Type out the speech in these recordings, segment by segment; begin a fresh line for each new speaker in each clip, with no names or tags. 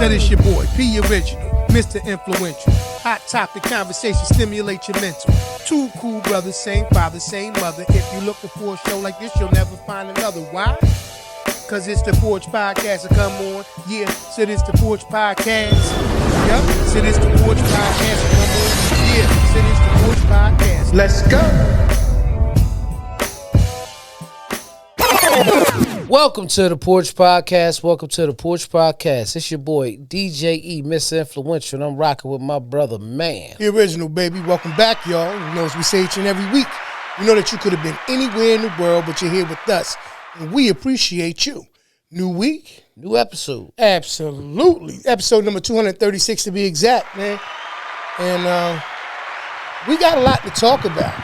Said it's your boy, P Original, Mr. Influential. Hot topic conversation, stimulate your mental. Two cool brothers, same father, same mother. If you're looking for a show like this, you'll never find another. Why? Cause it's the Porch Podcast, so come on. Yeah, so it's the Porch Podcast. Yup, so it's the Porch Podcast, so come on. Yeah, so it's the Porch Podcast. Let's go.
Welcome to the Porch Podcast. Welcome to the Porch Podcast. It's your boy, DJ E, Mr. Influential, and I'm rocking with my brother, man.
The Original, baby. Welcome back, y'all. You know, as we say each and every week, you know that you could have been anywhere in the world, but you're here with us, and we appreciate you. New week.
New episode.
Absolutely. Episode number 236 to be exact, man. And we got a lot to talk about.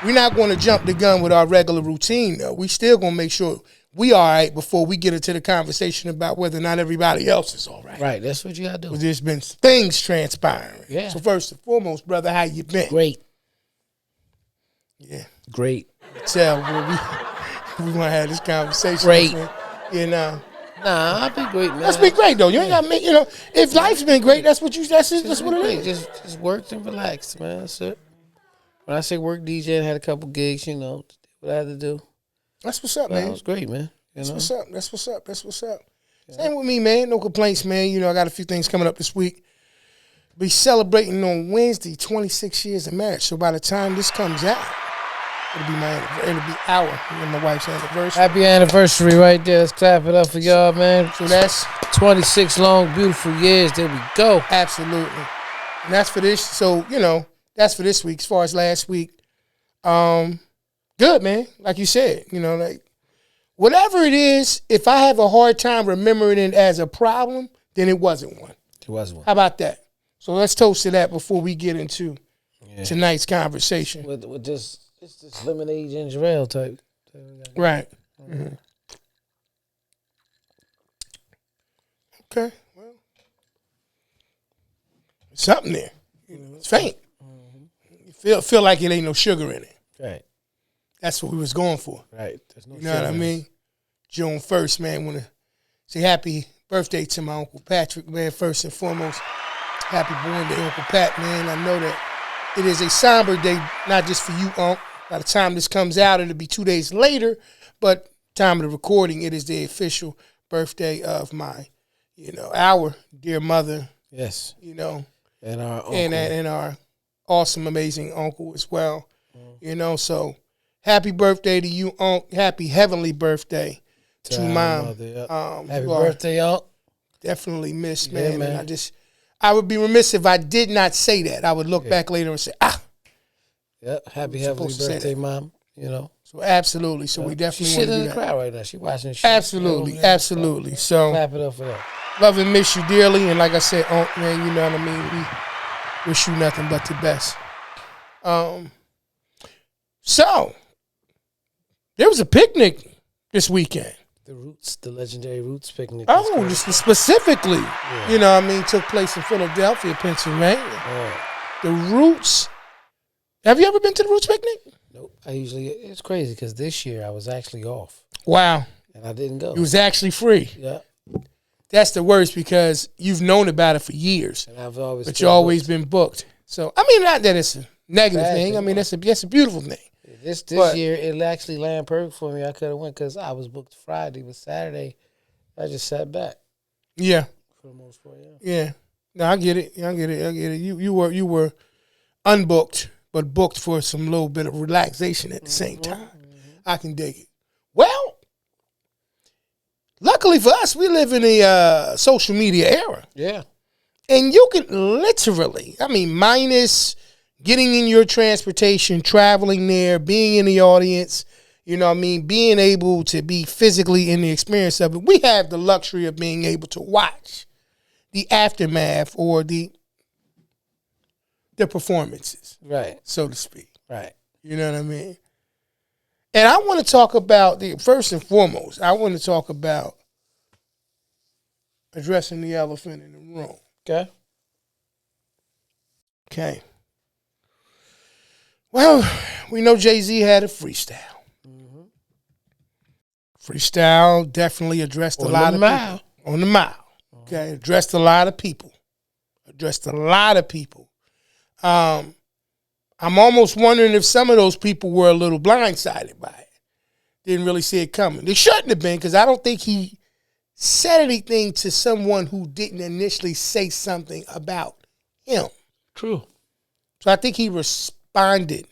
We're not going to jump the gun with our regular routine, though. We still going to make sure we all right before we get into the conversation about whether or not everybody else is all right.
Right, that's what you got to do.
Because there's been things transpiring.
Yeah.
So first and foremost, brother, how you been?
Great.
Yeah.
Great.
Tell we want to have this conversation.
Great.
Man. You know.
Nah, I've been great, man.
That's been great, though. You ain't got to make, you know, if life's been great, that's what that's what it is.
Just worked and relaxed, man. That's it. When I say work, DJ, had a couple gigs, you know, what I had to do.
That's what's up, man.
That was great, man.
That's what's up. That's what's up. That's what's up. Yeah. Same with me, man. No complaints, man. You know, I got a few things coming up this week. Be celebrating on Wednesday 26 years of marriage. So by the time this comes out, it'll be our and my wife's anniversary.
Happy anniversary right there. Let's clap it up for y'all, man.
So that's
26 long, beautiful years. There we go.
Absolutely. And that's for this. So, you know, that's for this week. As far as last week, good, man. Like you said, you know, like whatever it is, if I have a hard time remembering it as a problem, then it wasn't one.
It wasn't one.
How about that? So let's toast to that before we get into tonight's conversation.
With this lemonade ginger ale type.
Right. Mm-hmm. Okay. Well, something there. You know, it's faint. You feel like it ain't no sugar in it.
Right.
That's what we was going for.
Right. There's no
you know what I mean? June 1st, man. Want to say happy birthday to my Uncle Patrick, man. First and foremost, happy born day, Uncle Pat, man. I know that it is a somber day, not just for you, Unc. By the time this comes out, it'll be 2 days later. But time of the recording, it is the official birthday of my, you know, our dear mother.
Yes.
You know.
And our uncle.
And our awesome, amazing uncle as well. You know, so happy birthday to you, Unc. Happy heavenly birthday to Mom.
Mother, happy birthday, Unc.
Definitely missed, man. Yeah, man. And I would be remiss if I did not say that. I would look back later and say,
Yep, happy heavenly birthday, Mom. You know.
So absolutely. So we definitely want to do that.
She's in the crowd right now. She watching shit.
Absolutely,
you know,
absolutely. So
clap it up for that.
Love and miss you dearly. And like I said, Unc, man, you know what I mean? We wish you nothing but the best. So, there was a picnic this weekend.
The legendary Roots picnic.
Oh, just specifically, you know what I mean, took place in Philadelphia, Pennsylvania. The Roots. Have you ever been to the Roots picnic?
Nope. It's crazy because this year I was actually off.
Wow.
And I didn't go.
It was actually free.
Yeah.
That's the worst because you've known about it for years.
And I've always
but you've always been booked. So, I mean, not that it's a negative thing. I mean, that's a beautiful thing.
This year, it actually landed perfect for me. I could have went because I was booked Friday, but Saturday, I just sat back.
Yeah.
For the most part,
yeah. No, I get it. I get it. You were unbooked, but booked for some little bit of relaxation at the same time. I can dig it. Well, luckily for us, we live in a social media era.
Yeah.
And you can literally, I mean, minus getting in your transportation, traveling there, being in the audience, you know what I mean, being able to be physically in the experience of it, we have the luxury of being able to watch the aftermath or the performances.
Right.
So to speak.
Right.
You know what I mean? And I want to talk about, first and foremost, I want to talk about addressing the elephant in the room. Okay. Well, we know Jay-Z had a freestyle. Freestyle definitely addressed a lot of people. On the mile. Okay, addressed a lot of people. I'm almost wondering if some of those people were a little blindsided by it. Didn't really see it coming. They shouldn't have been, because I don't think he said anything to someone who didn't initially say something about him.
True.
So I think he responded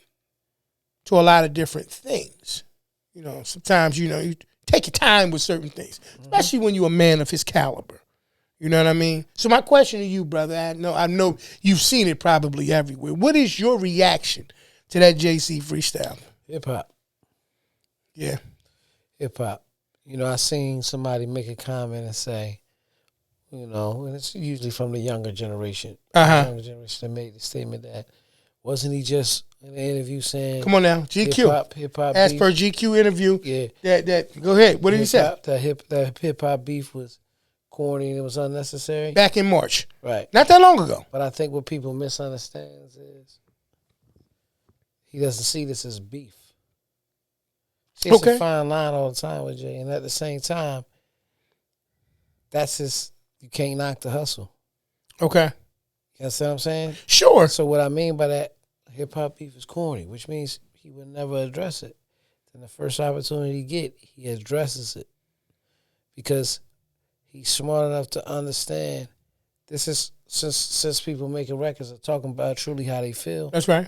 to a lot of different things. You know, sometimes, you take your time with certain things, especially when you're a man of his caliber. You know what I mean? So my question to you, brother, I know you've seen it probably everywhere. What is your reaction to that JC freestyle?
Hip-hop.
Yeah.
Hip-hop. I seen somebody make a comment and say, and it's usually from the younger generation.
Uh-huh.
The younger generation that made the statement that, wasn't he just in the interview saying,
come on now, GQ.
Hip-hop
As
beef,
per GQ interview.
Yeah.
That go ahead. What did he say?
That hip-hop beef was corny and it was unnecessary.
Back in March.
Right.
Not that long ago.
But I think what people misunderstand is he doesn't see this as beef. See, it's a fine line all the time with Jay. And at the same time, you can't knock the hustle.
Okay.
You understand what I'm saying?
Sure.
So what I mean by that, hip-hop beef is corny, which means he would never address it. Then the first opportunity he get, he addresses it. Because he's smart enough to understand this is, since people making records are talking about truly how they feel.
That's right.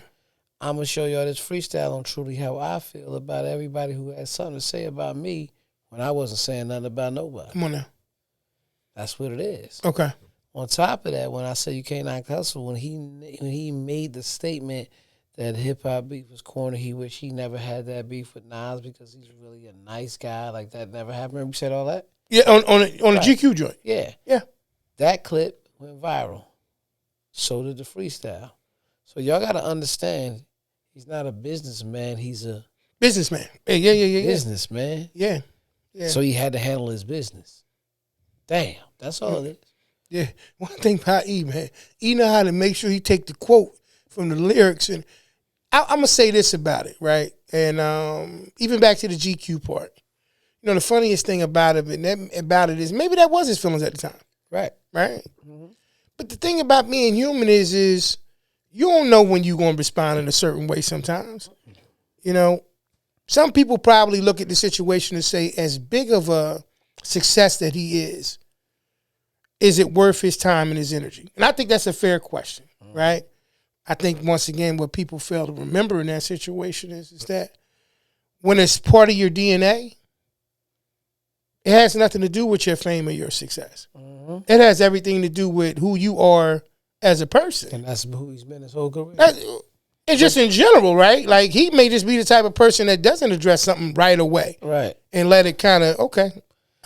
I'm going to show y'all this freestyle on truly how I feel about everybody who has something to say about me when I wasn't saying nothing about nobody.
Come on now.
That's what it is.
Okay.
On top of that, when I say you can't knock the hustle, when he made the statement that hip-hop beef was corny, he wished he never had that beef with Nas because he's really a nice guy. Like, that never happened. Remember we said all that?
Yeah, on a GQ joint.
Yeah.
Yeah.
That clip went viral. So did the freestyle. So y'all got to understand, he's not a businessman. He's a
businessman. Yeah.
Businessman.
Yeah.
So he had to handle his business. Damn. That's all it is.
Yeah. One thing about E, man. E know how to make sure he take the quote from the lyrics. And I'm going to say this about it, right? And even back to the GQ part. The funniest thing about it is maybe that was his feelings at the time.
Right.
Right? Mm-hmm. But the thing about being human is you don't know when you're going to respond in a certain way sometimes. Some people probably look at the situation and say, as big of a success that he is it worth his time and his energy? And I think that's a fair question, right? I think, once again, what people fail to remember in that situation is that when it's part of your DNA, it has nothing to do with your fame or your success. Mm-hmm. It has everything to do with who you are as a person.
And that's who he's been his whole career.
And just in general, right? Like, he may just be the type of person that doesn't address something right away.
Right.
And let it kind of, okay,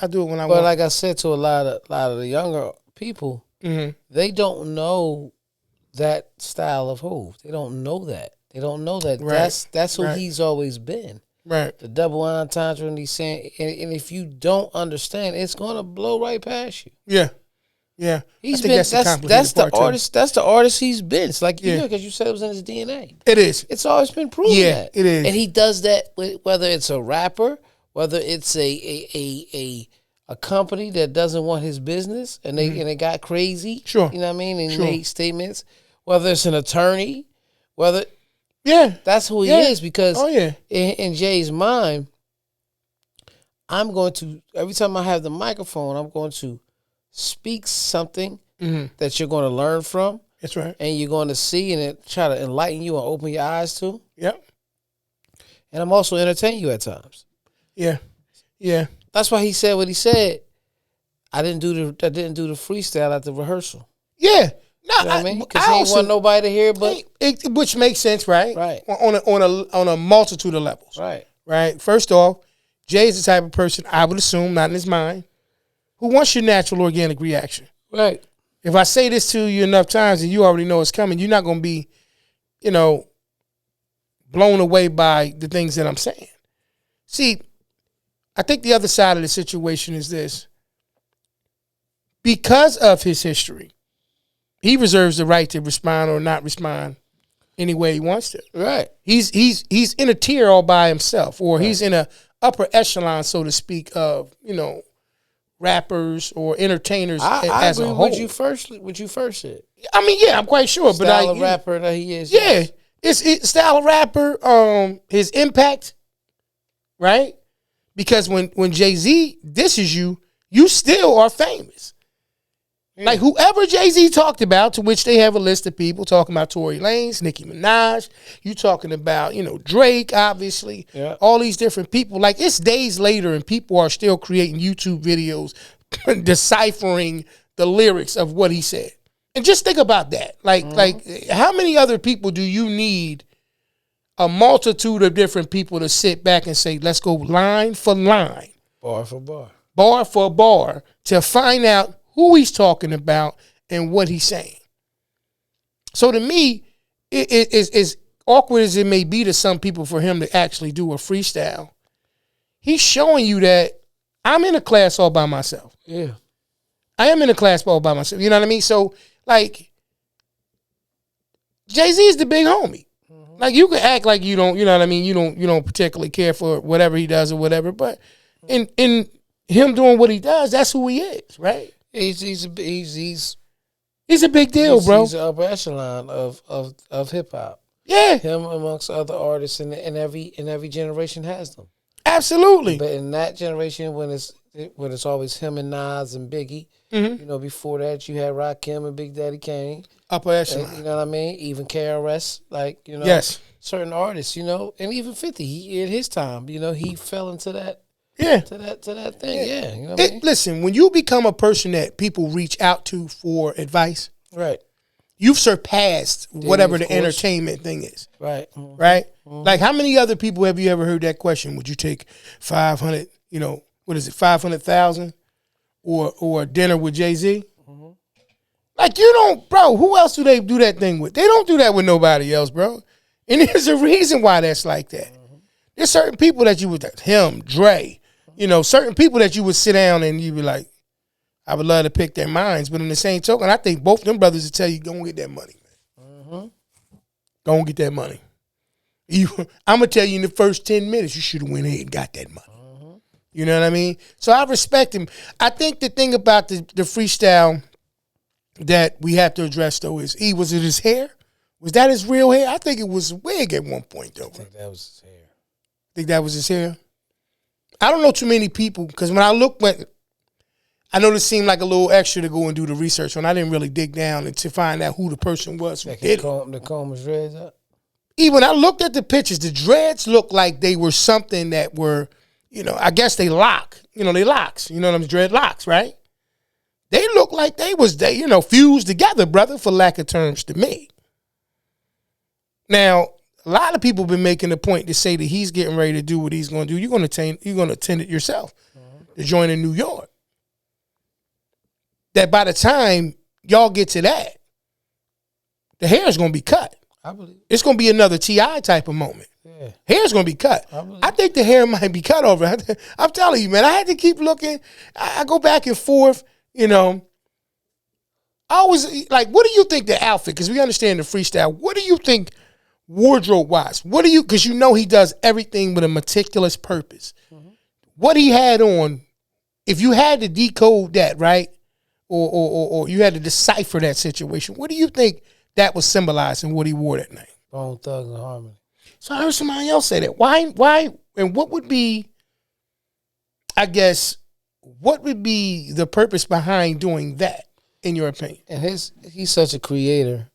I'll do it when I want.
But like I said to a lot of the younger people, mm-hmm. They don't know that style of Hov. They don't know that. They don't know that. Right. That's who he's always been. Right. The double entendre, and he's saying, and if you don't understand, it's going to blow right past you. Yeah. Yeah. He's been, that's the artist. That's the artist he's been. It's like, because you said it was in his DNA.
It is.
It's always been proven that.
It is.
And he does that whether it's a rapper, whether it's a company that doesn't want his business and they got crazy. Sure. You know what I mean? And made statements. Whether it's an attorney, that's who he is, because in Jay's mind, I'm going to, every time I have the microphone, I'm going to speak something that you're going to learn from.
That's right.
And you're going to see and try to enlighten you and open your eyes to.
Yep.
And I'm also entertain you at times.
Yeah. Yeah.
That's why he said what he said. I didn't do the freestyle at the rehearsal.
Yeah. No,
you know what I mean? Because he ain't want nobody to hear, but
which makes sense, right?
Right.
On a multitude of levels.
Right.
Right. First off, Jay's the type of person, I would assume, not in his mind, who wants your natural organic reaction.
Right.
If I say this to you enough times and you already know it's coming, you're not going to be, blown away by the things that I'm saying. See, I think the other side of the situation is this. Because of his history, he reserves the right to respond or not respond any way he wants to.
Right.
He's in a tier all by himself, or he's in a upper echelon, so to speak, of, rappers or entertainers
I
as
agree
a whole.
With you first said.
I mean, yeah, I'm quite sure.
Style of rapper that he is.
Yeah, it's style of rapper. His impact, right? Because when Jay-Z disses you, you still are famous. Yeah. Like whoever Jay-Z talked about, to which they have a list of people talking about Tory Lanez, Nicki Minaj, you talking about, Drake, obviously, all these different people. Like it's days later and people are still creating YouTube videos deciphering the lyrics of what he said. And just think about that. Like how many other people do you need a multitude of different people to sit back and say, let's go line for line.
Bar for bar.
Bar for bar to find out who he's talking about and what he's saying. So to me, it is as awkward as it may be to some people for him to actually do a freestyle. He's showing you that I'm in a class all by myself.
Yeah.
I am in a class all by myself. You know what I mean? So, like, Jay-Z is the big homie. Mm-hmm. Like, you can act like you don't, you know what I mean? You don't particularly care for whatever he does or whatever. But in him doing what he does, that's who he is, right?
He's a
big deal, bro.
He's the upper echelon of hip hop.
Yeah,
him amongst other artists, and every generation has them.
Absolutely.
But in that generation, when it's always him and Nas and Biggie, before that you had Rakim and Big Daddy Kane,
upper echelon.
You know what I mean? Even KRS,
yes,
certain artists, and even 50. He at his time, he fell into that.
Yeah.
To that thing. Yeah. You know what I mean?
Listen, when you become a person that people reach out to for advice,
right,
you've surpassed whatever the entertainment thing is.
Right.
Mm-hmm. Right? Mm-hmm. Like how many other people have you ever heard that question? Would you take 500, what is it, 500,000 or a dinner with Jay-Z? Mm-hmm. Like you don't, bro, who else do they do that thing with? They don't do that with nobody else, bro. And there's a reason why that's like that. Mm-hmm. There's certain people that you would, him, Dre, certain people that you would sit down and you'd be like, I would love to pick their minds. But in the same token, I think both them brothers would tell you, go and get that money, man. Mm-hmm. Go and get that money. I'm going to tell you in the first 10 minutes, you should have went ahead and got that money. Mm-hmm. You know what I mean? So I respect him. I think the thing about the freestyle that we have to address, though, is, was it his hair? Was that his real hair? I think it was a wig at one point, though. I
think that was his hair.
Think that was his hair? I don't know too many people, because when I look at, I know this seemed like a little extra to go and do the research on. I didn't really dig down and to find out who the person was who did it.
The comb was dreads up?
Even I looked at the pictures, the dreads looked like they were something that were, I guess they lock. They locks. You know what I mean? Dreadlocks, right? They look like they was, fused together, brother, for lack of terms to me. Now, a lot of people have been making the point to say that he's getting ready to do what he's going to do. You're going to attend it yourself to join in New York. That by the time y'all get to that, the hair is going to be cut.
I believe
it's going to be another T.I. type of moment.
Yeah.
Hair's going to be cut. I think the hair might be cut over. I'm telling you, man, I had to keep looking. I go back and forth, I always, like, what do you think the outfit, because we understand the freestyle, what do you think wardrobe-wise? Because he does everything with a meticulous purpose. Mm-hmm. What he had on, if you had to decode that, right, or you had to decipher that situation, what do you think that was symbolizing what he wore that night?
Bone Thugs and Harmony.
So I heard somebody else say that. Why, and what would be, I guess, what would be the purpose behind doing that, in your opinion?
And he's such a creator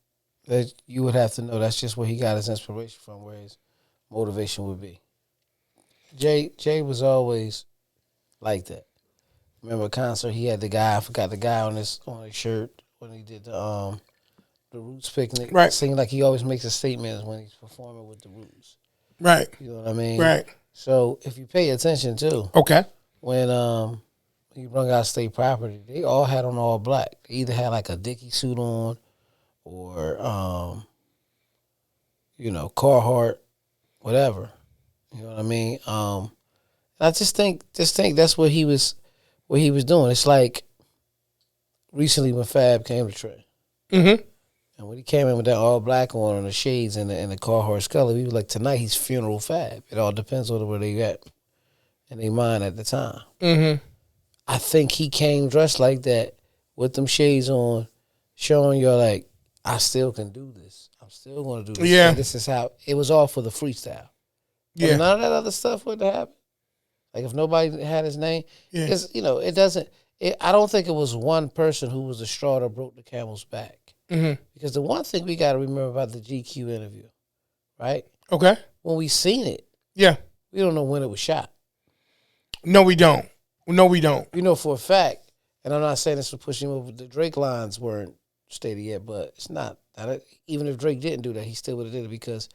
that you would have to know that's just where he got his inspiration from, where his motivation would be. Jay was always like that. Remember a concert, he had the guy, I forgot the guy on his shirt when he did the Roots picnic.
Right.
Singing like he always makes a statement when he's performing with the Roots.
Right.
You know what I mean?
Right.
So if you pay attention too.
Okay.
When he brought out State Property, they all had on all black. They either had like a Dickie suit on or Carhartt, whatever. You know what I mean? I just think that's what he was doing. It's like recently when Fab came to Trey. Mm-hmm. And when he came in with that all black on and the shades and the Carhartt Scully, we were like, tonight he's funeral Fab. It all depends on where they at in their mind at the time. Mm-hmm. I think he came dressed like that with them shades on, showing you like, I still can do this. I'm still going to do this.
Yeah.
And this is how it was all for the freestyle.
Yeah.
And none of that other stuff would have happened. Like if nobody had his name, because it doesn't. I don't think it was one person who was the straw that broke the camel's back.
Mm-hmm.
Because the one thing we got to remember about the GQ interview, right?
Okay.
When we seen it,
yeah,
we don't know when it was shot.
No, we don't. No, we don't.
You know for a fact, and I'm not saying this to push him over. The Drake lines weren't stated yet, but it's not. Even if Drake didn't do that, he still would have did it because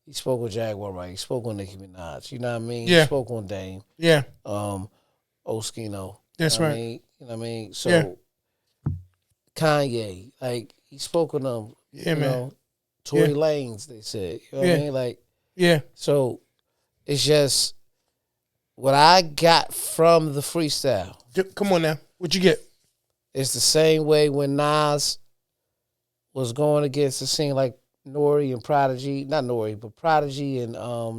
he spoke with Jaguar, right? He spoke on Nicki Minaj. You know what I mean?
Yeah.
He spoke on Dame.
Yeah.
Oskino.
That's right.
You know what I mean? So Kanye, like he spoke on them.
Yeah,
you
man.
know, Tory Lanez, they said. You know what I mean? Like, so it's just what I got from the freestyle.
Come on now. What you get?
It's the same way when Nas was going against the scene like Nori and Prodigy. Not Nori, but Prodigy and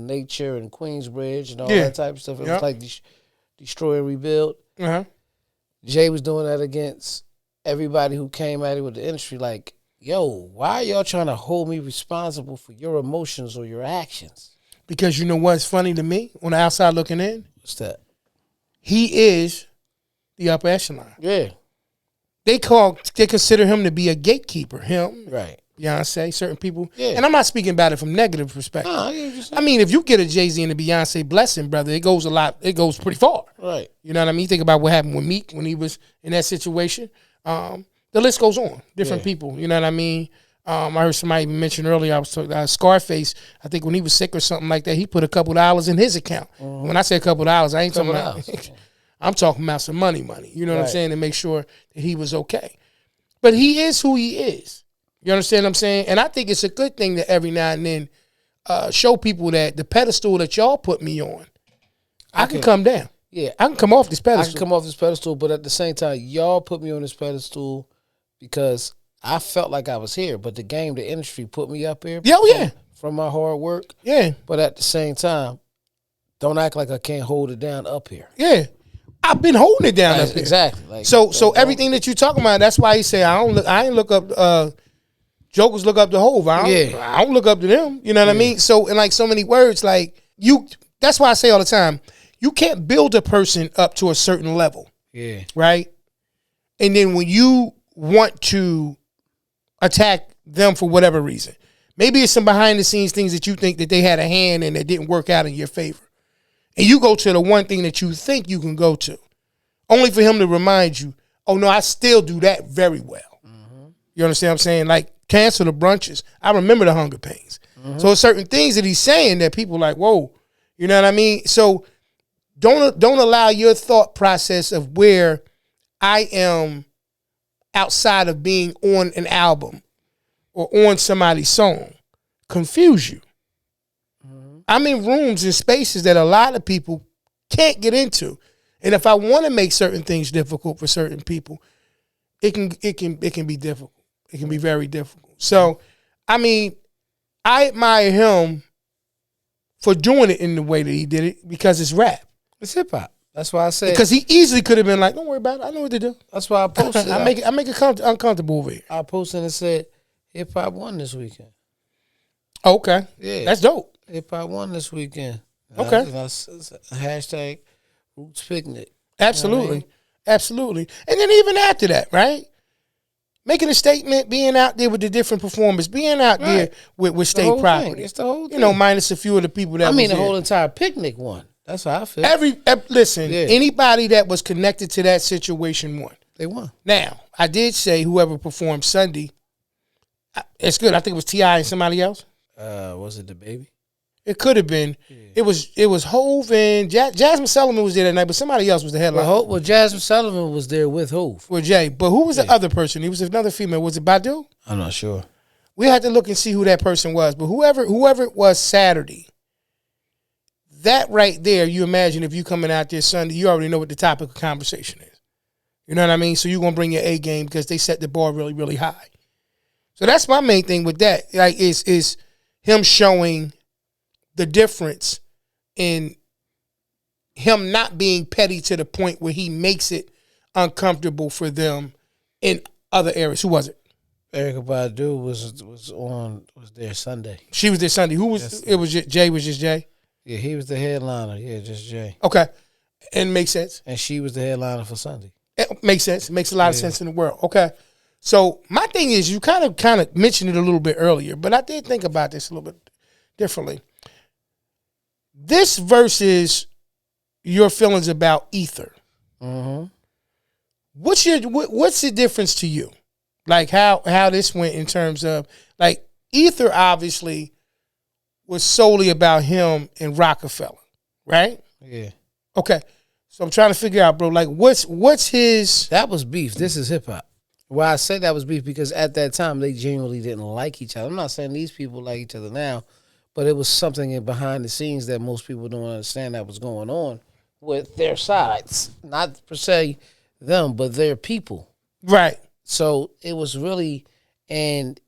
Nature and Queensbridge and all that type of stuff. It was like Destroy and Rebuild.
Uh-huh.
Jay was doing that against everybody who came at it with the industry like, yo, why are y'all trying to hold me responsible for your emotions or your actions?
Because you know what's funny to me on the outside looking in?
What's that?
He is the upper echelon.
Yeah.
They consider him to be a gatekeeper. Him,
right?
Beyonce, certain people.
Yeah.
And I'm not speaking about it from negative perspective. I mean, if you get a Jay-Z and a Beyonce blessing, brother, it goes a lot. It goes pretty far.
Right.
You know what I mean? Think about what happened with Meek when he was in that situation. The list goes on. Different people. You know what I mean? I heard somebody mention earlier, I was talking Scarface, I think when he was sick or something like that, he put a couple dollars in his account. When I say a couple dollars, I ain't talking about I'm talking about some money. You know what I'm saying? To make sure that he was okay. But he is who he is. You understand what I'm saying? And I think it's a good thing that every now and then show people that the pedestal that y'all put me on, I can come down.
Yeah.
I can come off this pedestal.
I can come off this pedestal, but at the same time, y'all put me on this pedestal because I felt like I was here, but the game, the industry put me up here. From my hard work.
Yeah.
But at the same time, don't act like I can't hold it down up here.
Yeah. I've been holding it down up here.
Exactly. Like,
so everything that you talking about, that's why he say I ain't look up jokers look up to Hov. I don't look up to them. You know what I mean? So in like so many words, like that's why I say all the time, you can't build a person up to a certain level.
Yeah.
Right? And then when you want to attack them for whatever reason, maybe it's some behind the scenes things that you think that they had a hand in that didn't work out in your favor. And you go to the one thing that you think you can go to, only for him to remind you, oh, no, I still do that very well. Mm-hmm. You understand what I'm saying? Like, cancel the brunches. I remember the hunger pains. Mm-hmm. So certain things that he's saying that people like, whoa, you know what I mean? So don't allow your thought process of where I am outside of being on an album or on somebody's song confuse you. I'm in rooms and spaces that a lot of people can't get into. And if I want to make certain things difficult for certain people, it can be difficult. It can be very difficult. So, I mean, I admire him for doing it in the way that he did it because it's rap.
It's hip hop. That's why I say
because he easily could have been like, "Don't worry about it. I know what to do."
That's why I posted.
I make it uncomfortable over here.
I posted and said, "Hip hop won this weekend."
Okay,
yeah,
that's dope.
Hip hop won this weekend.
Okay,
hashtag Roots Picnic.
Absolutely,
you know I mean?
Absolutely. And then even after that, right? Making a statement, being out there with the different performers, being out there with state property.
Thing. It's the whole thing.
You know, minus a few of the people that
the whole entire picnic won. That's how I feel.
Listen, anybody that was connected to that situation won.
They won.
Now, I did say whoever performed Sunday, it's good. I think it was T.I. and somebody else.
Was it the baby?
It could have been. Yeah. It was Hov and Jasmine Sullivan was there that night, but somebody else was the headline.
Well, Jasmine Sullivan was there with Hov.
With Jay. But who was the other person? He was another female. Was it Badu?
I'm not sure.
We had to look and see who that person was. But whoever it was Saturday, that right there, you imagine if you coming out there Sunday, you already know what the topic of conversation is. You know what I mean? So you're going to bring your A game because they set the bar really, really high. So that's my main thing with that. Like, is him showing the difference in him not being petty to the point where he makes it uncomfortable for them in other areas? Who was it?
Erykah Badu was there Sunday.
She was there Sunday. Who was? Yes. It was Jay. Was just Jay?
Yeah, he was the headliner. Yeah, just Jay.
Okay, and makes sense.
And she was the headliner for Sunday.
It makes sense. It makes a lot of sense in the world. Okay, so my thing is, you kind of mentioned it a little bit earlier, but I did think about this a little bit differently. This versus your feelings about Ether.
Mm-hmm.
What's the difference to you? Like how this went in terms of, like, Ether obviously was solely about him and Rockefeller, right?
Yeah.
Okay. So I'm trying to figure out, bro, like what's his...
That was beef. This is hip hop. Well, I said that was beef because at that time they genuinely didn't like each other. I'm not saying these people like each other now, but it was something behind the scenes that most people don't understand that was going on with their sides. Not per se them, but their people.
Right.
So it was really, and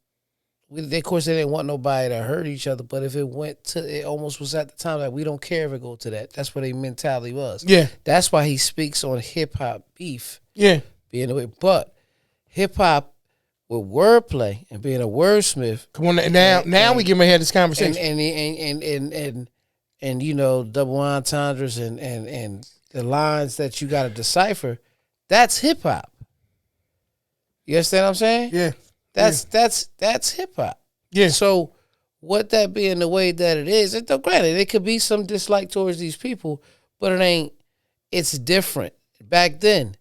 of course they didn't want nobody to hurt each other, but if it went to, it almost was at the time that we don't care if it go to that. That's what their mentality was.
Yeah.
That's why he speaks on hip-hop beef.
Yeah.
Being the way, but hip-hop with wordplay and being a wordsmith.
Come on, now we get ready to have this conversation.
And you know, double entendres and the lines that you got to decipher, that's hip-hop. You understand what I'm saying?
Yeah.
That's hip hop.
Yeah.
So what that being the way that it is, granted, it could be some dislike towards these people, but it's different. Back then,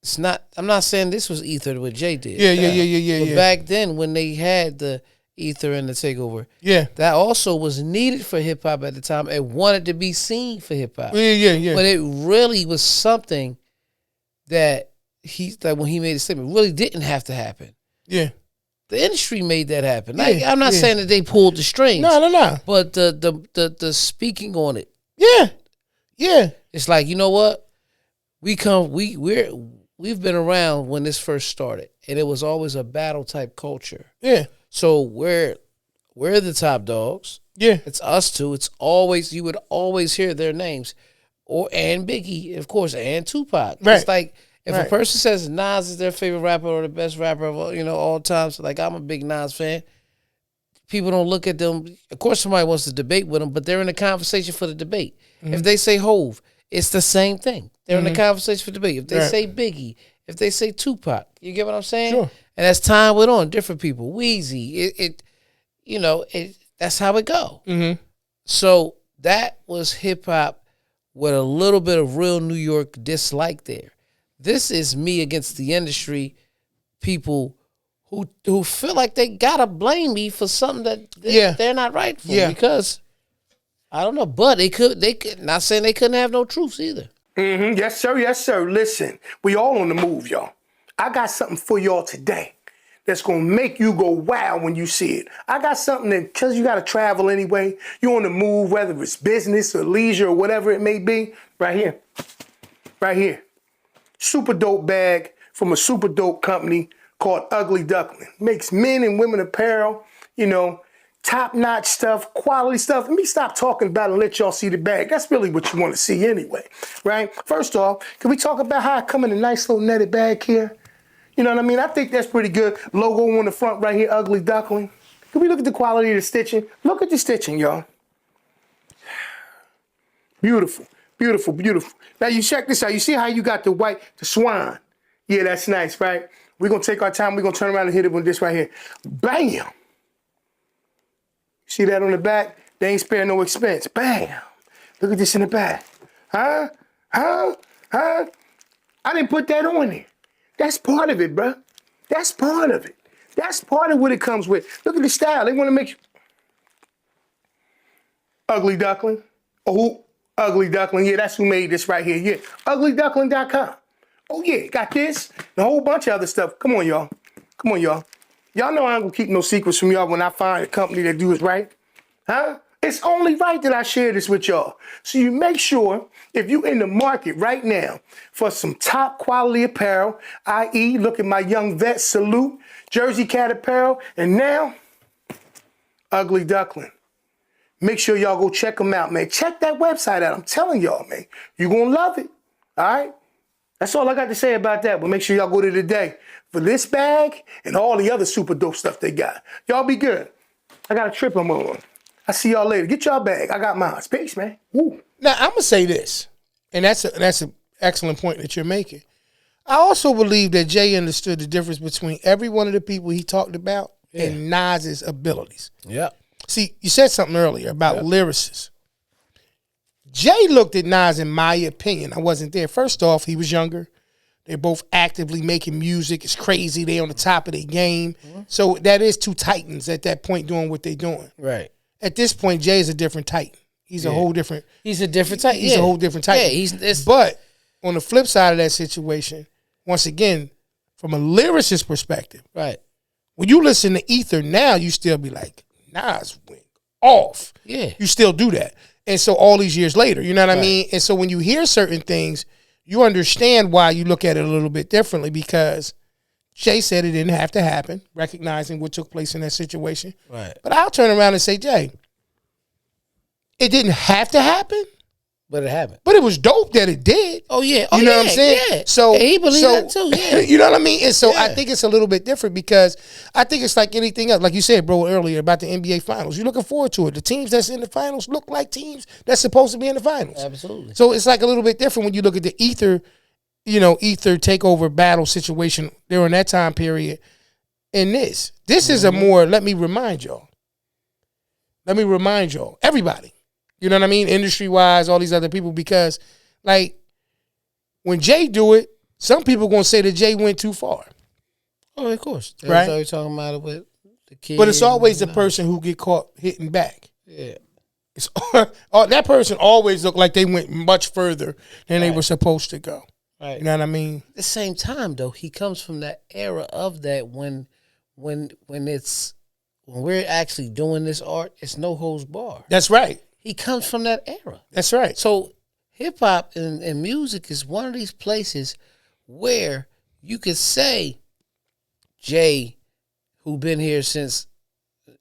it's not, I'm not saying this was Ether what Jay did.
Yeah.
But back then when they had the Ether and the takeover, that also was needed for hip hop at the time and wanted to be seen for hip hop.
Yeah.
But it really was something that when he made a statement, really didn't have to happen.
Yeah.
The industry made that happen. Like, I'm not saying that they pulled the strings.
No.
But the speaking on it.
Yeah.
It's like, you know what? We've been around when this first started, and it was always a battle type culture.
Yeah.
So we're the top dogs.
Yeah.
It's us two. It's always, you would always hear their names. And Biggie, of course, and Tupac.
Right.
It's like, if a person says Nas is their favorite rapper or the best rapper of all time, so like I'm a big Nas fan, people don't look at them. Of course, somebody wants to debate with them, but they're in the conversation for the debate. Mm-hmm. If they say Hove, it's the same thing. They're in the conversation for debate. If they say Biggie, if they say Tupac, you get what I'm saying?
Sure.
And as time went on, different people, Weezy, that's how it go.
Mm-hmm.
So that was hip hop with a little bit of real New York dislike there. This is me against the industry, people who feel like they gotta blame me for something that they're not right for. Because I don't know, but they could not saying they couldn't have no truths either.
Mm-hmm. Yes, sir. Listen, we all on the move, y'all. I got something for y'all today that's gonna make you go wow when you see it. I got something that, because you gotta travel anyway, you're on the move, whether it's business or leisure or whatever it may be, right here. Super dope bag from a super dope company called Ugly Duckling. Makes men and women apparel, top-notch stuff, quality stuff. Let me stop talking about it and let y'all see the bag. That's really what you want to see anyway, right? First off, can we talk about how it come in a nice little netted bag here? You know what I mean? I think that's pretty good. Logo on the front right here, Ugly Duckling. Can we look at the quality of the stitching? Look at the stitching, y'all. Beautiful. Now you check this out. You see how you got the swan? Yeah, that's nice, right? We're going to take our time. We're going to turn around and hit it with this right here. Bam! See that on the back? They ain't sparing no expense. Bam! Look at this in the back. Huh? I didn't put that on there. That's part of it, bro. That's part of it. That's part of what it comes with. Look at the style. They want to make you... Ugly Duckling. Oh, Ugly Duckling. Yeah, that's who made this right here. Yeah, uglyduckling.com. Oh, yeah, got this and a whole bunch of other stuff. Come on, y'all. Y'all know I ain't gonna keep no secrets from y'all when I find a company that do it right. Huh? It's only right that I share this with y'all. So you make sure, if you in the market right now for some top quality apparel, i.e., look at my young vet, Salute, Jersey Cat apparel, and now, Ugly Duckling. Make sure y'all go check them out, man. Check that website out. I'm telling y'all, man. You're going to love it. All right? That's all I got to say about that. But make sure y'all go to Today for this bag and all the other super dope stuff they got. Y'all be good. I got a trip I'm on. I see y'all later. Get y'all bag. I got mine. Peace, man. Woo.
Now, I'm going to say this, and that's an excellent point that you're making. I also believe that Jay understood the difference between every one of the people he talked about and Nas's abilities.
Yeah.
See, you said something earlier about lyricists. Jay looked at Nas, in my opinion, I wasn't there. First off, he was younger. They're both actively making music. It's crazy. They on the top of their game. Mm-hmm. So that is two titans at that point doing what they're doing.
Right.
At this point, Jay is a different titan. He's a whole different.
He's a different titan.
He's a whole different titan.
Yeah,
but on the flip side of that situation, once again, from a lyricist perspective,
right.
When you listen to Ether now, you still be like, Nas went off.
Yeah.
You still do that. And so all these years later, you know what I mean? And so when you hear certain things, you understand why you look at it a little bit differently, because Jay said it didn't have to happen, recognizing what took place in that situation.
Right.
But I'll turn around and say, Jay, it didn't have to happen.
But it happened.
But it was dope that it did.
Oh, yeah.
You know what I'm saying?
Yeah.
So
and he believed that too, yeah.
You know what I mean? And so I think it's a little bit different, because I think it's like anything else. Like you said, bro, earlier about the NBA Finals. You're looking forward to it. The teams that's in the finals look like teams that's supposed to be in the finals.
Absolutely.
So it's like a little bit different when you look at the Ether takeover battle situation during that time period. And this is a more, let me remind y'all, everybody. You know what I mean? Industry-wise, all these other people, because, like, when Jay do it, some people going to say that Jay went too far.
Oh, of course.
Right?
Always talking about it with the kids.
But it's always the person who get caught hitting back.
Yeah.
It's that person always looked like they went much further than they were supposed to go.
Right.
You know what I mean?
At the same time, though, he comes from that era of that when we're actually doing this art, it's no holds bar.
That's right.
He comes from that era.
That's right.
So hip hop and music is one of these places where you could say Jay, who been here since,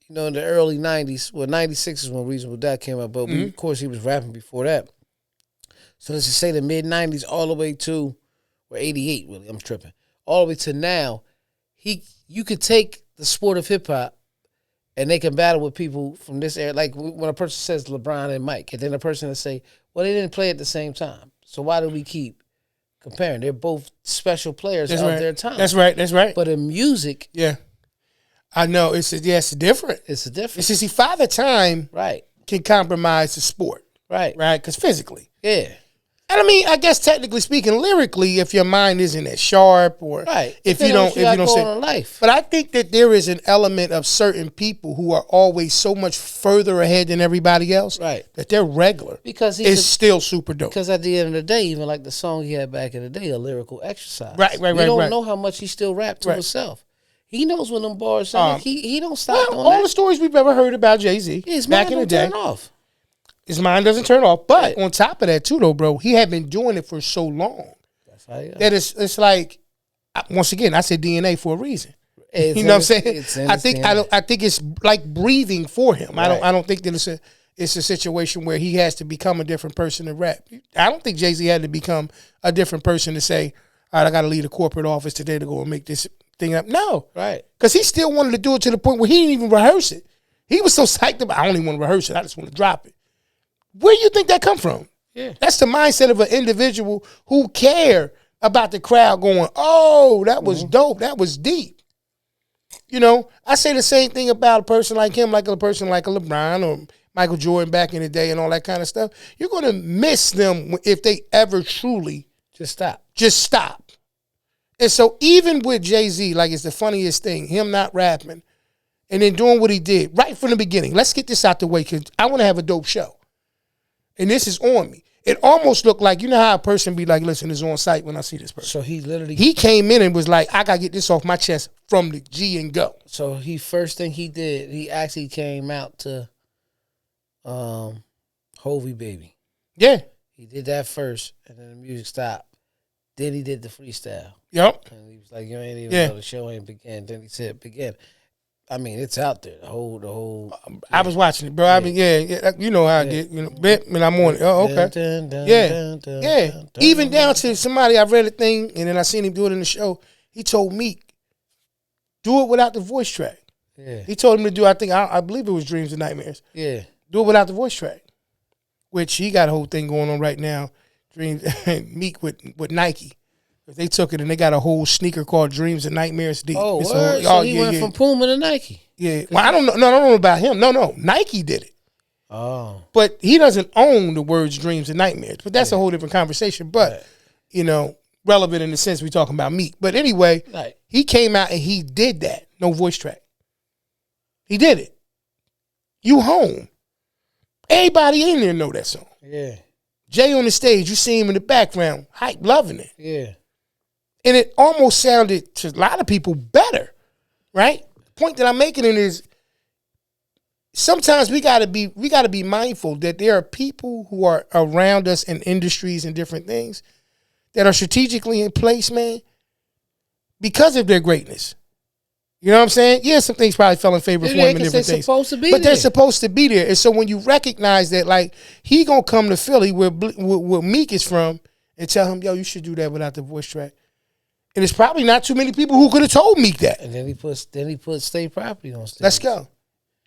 in the early 90s. Well, 96 is when Reasonable Doubt came out, but of course he was rapping before that. So let's just say the mid 90s all the way to, or 88 really, I'm tripping, all the way to now. You could take the sport of hip hop and they can battle with people from this era. Like when a person says LeBron and Mike, and then a person will say, well, they didn't play at the same time. So why do we keep comparing? They're both special players of their time.
That's right. That's right.
But in music,
I know it's different.
It's a difference.
It's just Father Time can compromise the sport.
Right.
Because physically.
Yeah.
And I mean, I guess technically speaking, lyrically, if your mind isn't as sharp, or if you don't say
life.
But I think that there is an element of certain people who are always so much further ahead than everybody else, that they're regular
because
it's still super dope.
Because at the end of the day, even like the song he had back in the day, a lyrical exercise.
Right.
You don't know how much he still rapped to himself. He knows when them bars sound. He don't stop doing
all the stories we've ever heard about Jay-Z back in the day. His mind doesn't turn off. But on top of that, too, though, bro, he had been doing it for so long. That's how that it's like, once again, I said DNA for a reason. You know what I'm saying? I think it's like breathing for him. I don't think that it's a situation where he has to become a different person to rap. I don't think Jay-Z had to become a different person to say, all right, I got to leave the corporate office today to go and make this thing up. No.
Right.
Because he still wanted to do it to the point where he didn't even rehearse it. He was so psyched about, I don't even want to rehearse it. I just want to drop it. Where do you think that come from?
Yeah.
That's the mindset of an individual who care about the crowd going, oh, that was dope. That was deep. I say the same thing about a person like him, like a person like a LeBron or Michael Jordan back in the day and all that kind of stuff. You're going to miss them if they ever truly
just
stop. And so even with Jay-Z, like it's the funniest thing, him not rapping and then doing what he did right from the beginning. Let's get this out the way because I want to have a dope show. And this is on me. It almost looked like, you know how a person be like, listen, it's on site when I see this person.
So
he came in and was like, I got to get this off my chest from the G and go.
So first thing he did, he actually came out to Hovey Baby.
Yeah.
He did that first, and then the music stopped. Then he did the freestyle.
Yep.
And he was like, you ain't even know the show ain't began. Then he said, begin. I mean, it's out there. The whole.
I was watching it, bro. I mean, yeah, you know how I get, and I'm on it. Oh, okay. Even down to somebody, I read a thing, and then I seen him do it in the show. He told Meek, do it without the voice track.
Yeah.
He told him to do, I believe it was Dreams and Nightmares.
Yeah.
Do it without the voice track, which he got a whole thing going on right now. Dreams, Meek with Nike. They took it and they got a whole sneaker called Dreams and Nightmares Deep.
Oh, word? So he went from Puma to Nike.
Yeah. Well, I don't know about him. No. Nike did it.
Oh.
But he doesn't own the words Dreams and Nightmares. But that's a whole different conversation. But, relevant in the sense we're talking about Meek. But anyway, he came out and he did that. No voice track. He did it. You home. Everybody in there know that song.
Yeah.
Jay on the stage, you see him in the background, hype, loving it.
Yeah.
And it almost sounded to a lot of people better, right? The point that I'm making is sometimes we gotta be mindful that there are people who are around us in industries and different things that are strategically in place, man, because of their greatness. You know what I'm saying? Yeah, some things probably fell in favor for him and different things. They're supposed to be there. And so when you recognize that, like, he gonna come to Philly where Meek is from and tell him, yo, you should do that without the voice track. And it's probably not too many people who could have told Meek that.
And then he put State Property on stage.
Let's go.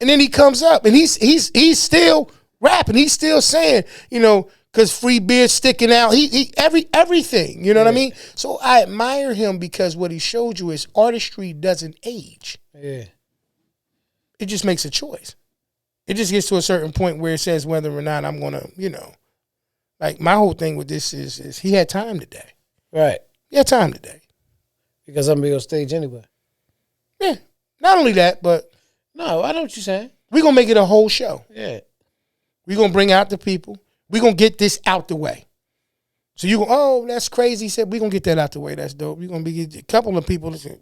And then he comes up and he's still rapping. He's still saying, because free beer sticking out. He everything. You know what I mean? So I admire him because what he showed you is artistry doesn't age.
Yeah.
It just makes a choice. It just gets to a certain point where it says whether or not I'm gonna, like my whole thing with this is he had time today.
Right.
He had time today.
Because I'm gonna be on stage anyway.
Yeah. Not only that, but
no, I know what you're saying.
We're gonna make it a whole show.
Yeah.
We're gonna bring out the people. We're going to get this out the way. So you go, oh, that's crazy. He said, we're going to get that out the way. That's dope. We're going to be a couple of people sitting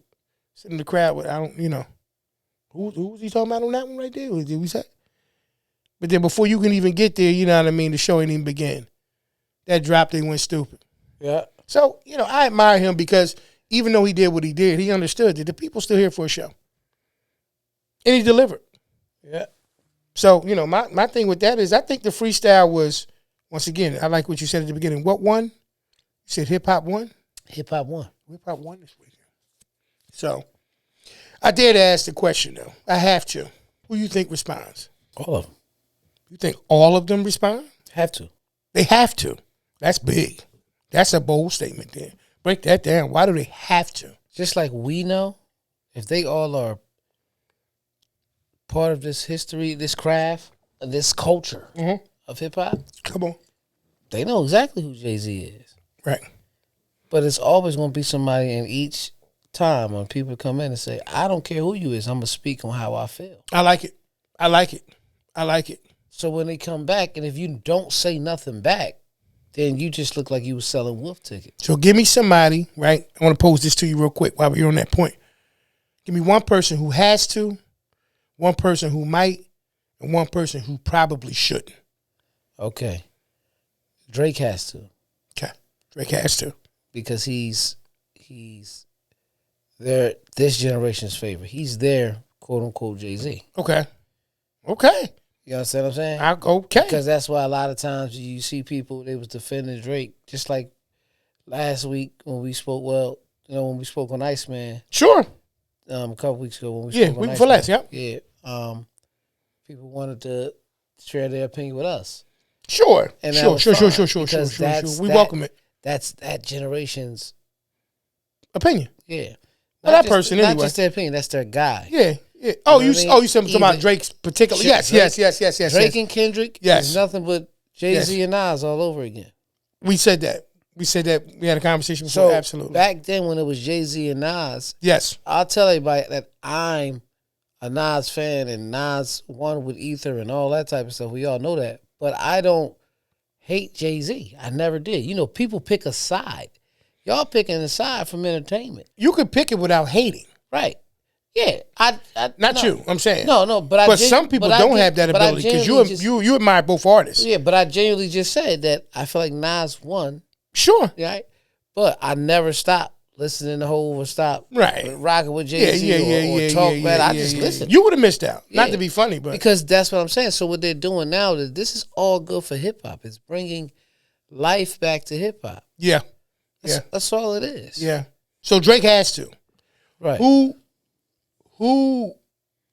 in the crowd with, who was he talking about on that one right there? What did we say? But then before you can even get there, you know what I mean, the show ain't even begin. That drop thing went stupid.
Yeah.
So, I admire him because even though he did what he did, he understood that the people still here for a show. And he delivered.
Yeah.
So, my thing with that is I think the freestyle was, once again, I like what you said at the beginning. What won? You said hip-hop won?
Hip-hop won.
Hip-hop won this weekend. So, I dare to ask the question, though. I have to. Who you think responds?
All of them.
You think all of them respond?
Have to.
They have to. That's big. That's a bold statement there. Break that down. Why do they have to?
Just like we know, if they all are part of this history, this craft, this culture of hip-hop.
Come on.
They know exactly who Jay-Z is.
Right.
But it's always going to be somebody in each time when people come in and say, I don't care who you is, I'm going to speak on how I feel.
I like it. I like it. I like it.
So when they come back, and if you don't say nothing back, then you just look like you was selling wolf tickets.
So give me somebody, right? I want to pose this to you real quick while we're on that point. Give me one person who has to, one person who might, and one person who probably shouldn't.
Okay. Drake has to.
Okay. Drake has to.
Because he's their this generation's favorite. He's their quote unquote Jay-Z.
Okay. Okay.
You understand what I'm saying?
Okay.
Because that's why a lot of times you see people, they was defending Drake, just like last week when we spoke, when we spoke on Iceman.
Sure.
A couple weeks ago when we spoke on
week
Iceman.
for less, yep.
Yeah. People wanted to share their opinion with us.
Sure.
And
sure. We welcome it.
That's that generation's
opinion.
Yeah.
Well, that person anyway.
Not just their opinion, that's their guy.
Yeah. Yeah. Oh, you said something about Drake's particular. Yes.
Drake and Kendrick is nothing but Jay-Z and Nas all over again.
We said that. We had a conversation before. So absolutely.
Back then when it was Jay-Z and Nas,
yes,
I'll tell everybody that I'm a Nas fan and Nas won with Ether and all that type of stuff. We all know that. But I don't hate Jay-Z. I never did. People pick a side. Y'all picking a side from entertainment.
You could pick it without hating.
Right. Yeah.
Not you, I'm saying.
No,
but some people don't have that ability because you admire both artists.
Yeah, but I genuinely just said that I feel like Nas won.
Sure.
Right? But I never stopped listening to Hov or stop
right
rocking with Jay-Z or talk better. I just listen.
You would have missed out. Not to be funny, but
because that's what I'm saying. So what they're doing now, this is all good for hip hop. It's bringing life back to hip hop.
Yeah.
That's all it is.
Yeah. So Drake has to.
Right.
Who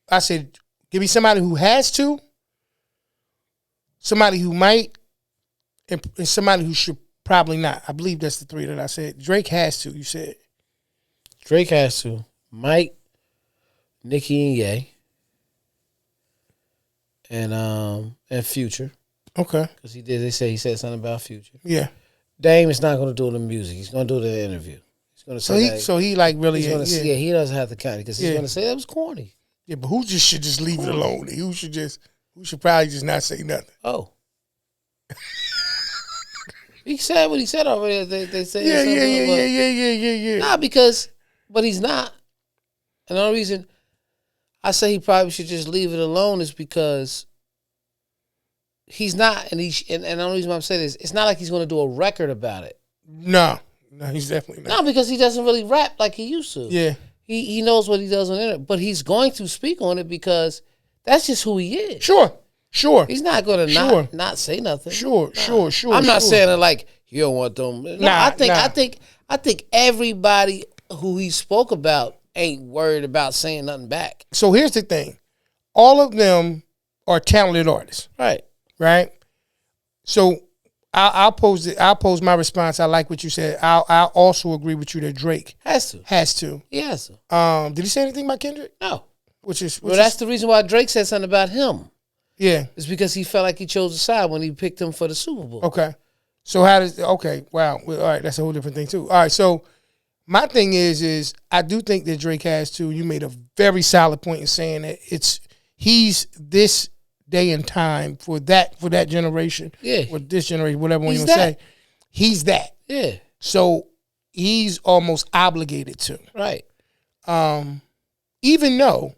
I said, give me somebody who has to, somebody who might, and somebody who should probably not. I believe that's the three that I said. Drake has to, you said.
Drake has to. Mike, Nicki, and Ye. And Future.
Okay.
Because they said something about Future.
Yeah.
Dame is not going to do the music. He's going to do the interview. He's going to say
so he like really
he's gonna say, he doesn't have to count it because he's going to say that was corny.
Yeah, but who should just leave it alone? Who should probably just not say nothing?
Oh. He said what he said already. They say
yeah.
Nah, but he's not. And the only reason I say he probably should just leave it alone is because he's not, and the only reason why I'm saying this, it's not like he's going to do a record about it.
No, he's definitely not.
No, because he doesn't really rap like he used to.
Yeah.
He knows what he does on the internet, but he's going to speak on it because that's just who he is.
Sure.
He's not going to not say nothing.
Sure.
I'm not saying it like you don't want them. No, I think everybody who he spoke about ain't worried about saying nothing back.
So here's the thing. All of them are talented artists. Right? So I'll pose my response. I like what you said. I'll also agree with you that Drake
has to.
He
has to.
Did he say anything about Kendrick?
No.
That's
the reason why Drake said something about him.
Yeah.
It's because he felt like he chose a side when he picked him for the Super Bowl.
Okay. So wow. All right, that's a whole different thing too. All right, so my thing is I do think that Drake has to. You made a very solid point in saying that he's this day and time for that generation.
Yeah.
Or this generation, whatever you want to say. He's that.
Yeah.
So he's almost obligated to.
Right.
Even though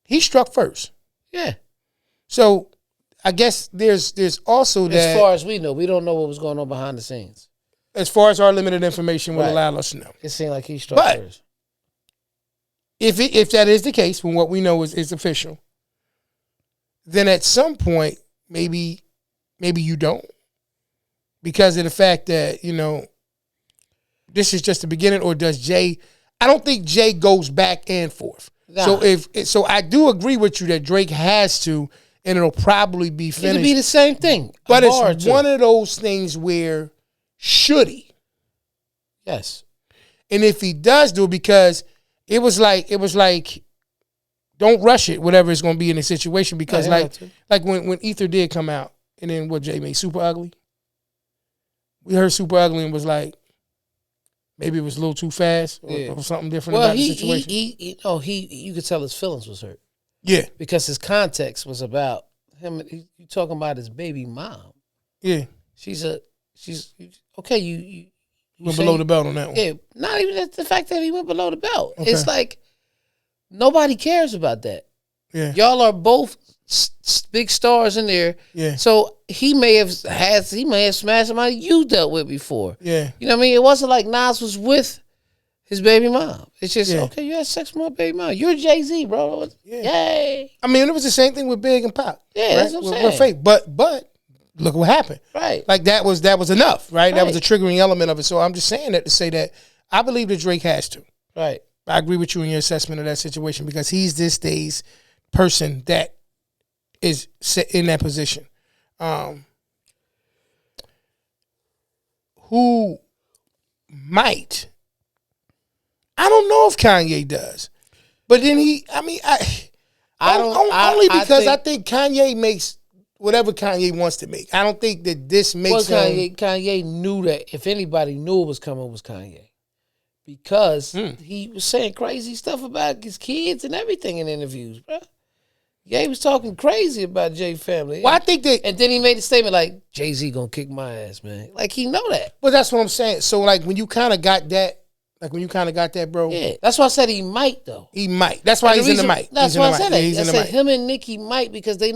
he struck first.
Yeah.
So I guess there's also that.
As far as we know, we don't know what was going on behind the scenes.
As far as our limited information would allow us to know.
It seemed like he struck first.
If that is the case, when what we know is official, then at some point, maybe you don't. Because of the fact that, this is just the beginning, or does Jay, I don't think Jay goes back and forth. Nah. So I do agree with you that Drake has to, and it'll probably be finished.
It'll be the same thing.
But it's one of those things where should he?
Yes.
And if he does do it, because it was like don't rush it, whatever it's going to be in the situation, because like when Ether did come out, and then what Jay made Super Ugly. We heard Super Ugly and was like, maybe it was a little too fast or something different about the situation.
You could tell his feelings was hurt.
Yeah.
Because his context was about him. You talking about his baby mom.
Yeah.
She's okay. You
went below the belt on that one.
Yeah. Not even the fact that he went below the belt. Okay. It's like nobody cares about that.
Yeah.
Y'all are both big stars in there.
Yeah.
So he may have smashed somebody you dealt with before.
Yeah.
You know what I mean? It wasn't like Nas was with his baby mom. It's just, okay, you had sex with my baby mom. You're Jay-Z, bro. Yeah. Yay.
I mean, it was the same thing with Big and Pop.
Yeah, right? That's what I'm saying.
We're fake. But look what happened.
Right.
Like that was enough, right? That was a triggering element of it. So I'm just saying that to say that I believe that Drake has to.
Right.
I agree with you in your assessment of that situation, because he's this day's person that is in that position. Who might? I don't know if Kanye does, but then I think Kanye makes whatever Kanye wants to make. I don't think that this makes
Kanye knew that if anybody knew it was coming, it was Kanye, because he was saying crazy stuff about his kids and everything in interviews, bro. Yeah, he was talking crazy about Jay family.
Well, I think that,
and then he made a statement like, Jay-Z gonna kick my ass, man. Like, he know that.
But that's what I'm saying. So, like, when you kind of got that, bro.
Yeah, that's why I said he might, though.
He might. That's why he's in the mic.
That's why I said that. I said him and Nicki might, because they're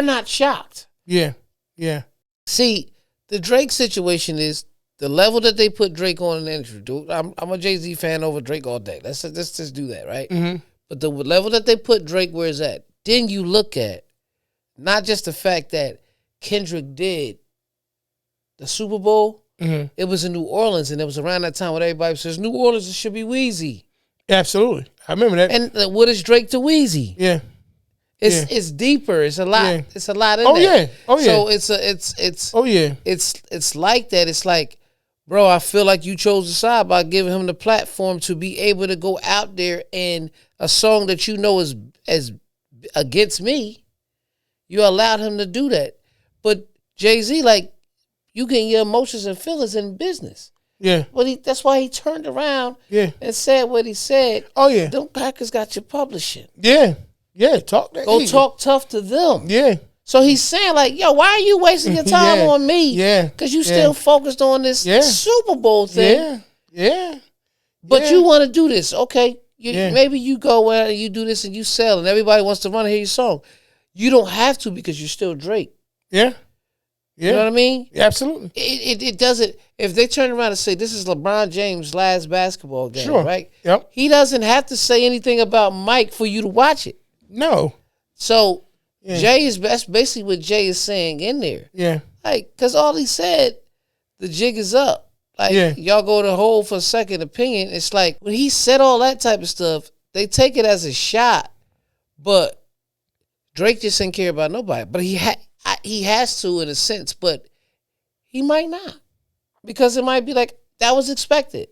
not shocked.
Yeah, yeah.
See, the Drake situation is the level that they put Drake on in the industry, dude, I'm a Jay-Z fan over Drake all day. Let's just do that, right? Mm-hmm. But the level that they put Drake where it's at, then you look at not just the fact that Kendrick did the Super Bowl, it was in New Orleans, and it was around that time when everybody says, New Orleans, it should be Wheezy.
Absolutely. I remember that.
And what is Drake to Wheezy?
Yeah.
It's deeper. It's a lot. Yeah. It's a lot in
there.
Yeah.
Oh yeah.
So it's
oh yeah.
It's like that. It's like, bro, I feel like you chose the side by giving him the platform to be able to go out there and a song that you know is as against me, you allowed him to do that. But Jay-Z, like, you getting your emotions and feelings in business.
Yeah.
But that's why he turned around and said what he said.
Oh yeah.
Them crackers got you publishing.
Yeah. Yeah, talk that.
Go talk tough to them.
Yeah.
So he's saying like, yo, why are you wasting your time on me?
Yeah.
Because you still focused on this Super Bowl thing.
Yeah.
But you want to do this. Okay. Maybe you go and you do this and you sell and everybody wants to run and hear your song. You don't have to because you're still Drake.
Yeah. Yeah.
You know what I mean?
Yeah, absolutely.
It doesn't. If they turn around and say this is LeBron James' last basketball game, right?
Yep.
He doesn't have to say anything about Mike for you to watch it.
No.
So Jay is basically what Jay is saying in there.
Yeah.
Like, because all he said, the jig is up. Like, y'all go to hold for a second opinion. It's like, when he said all that type of stuff, they take it as a shot. But Drake just didn't care about nobody. But he has to in a sense, but he might not. Because it might be like, that was expected.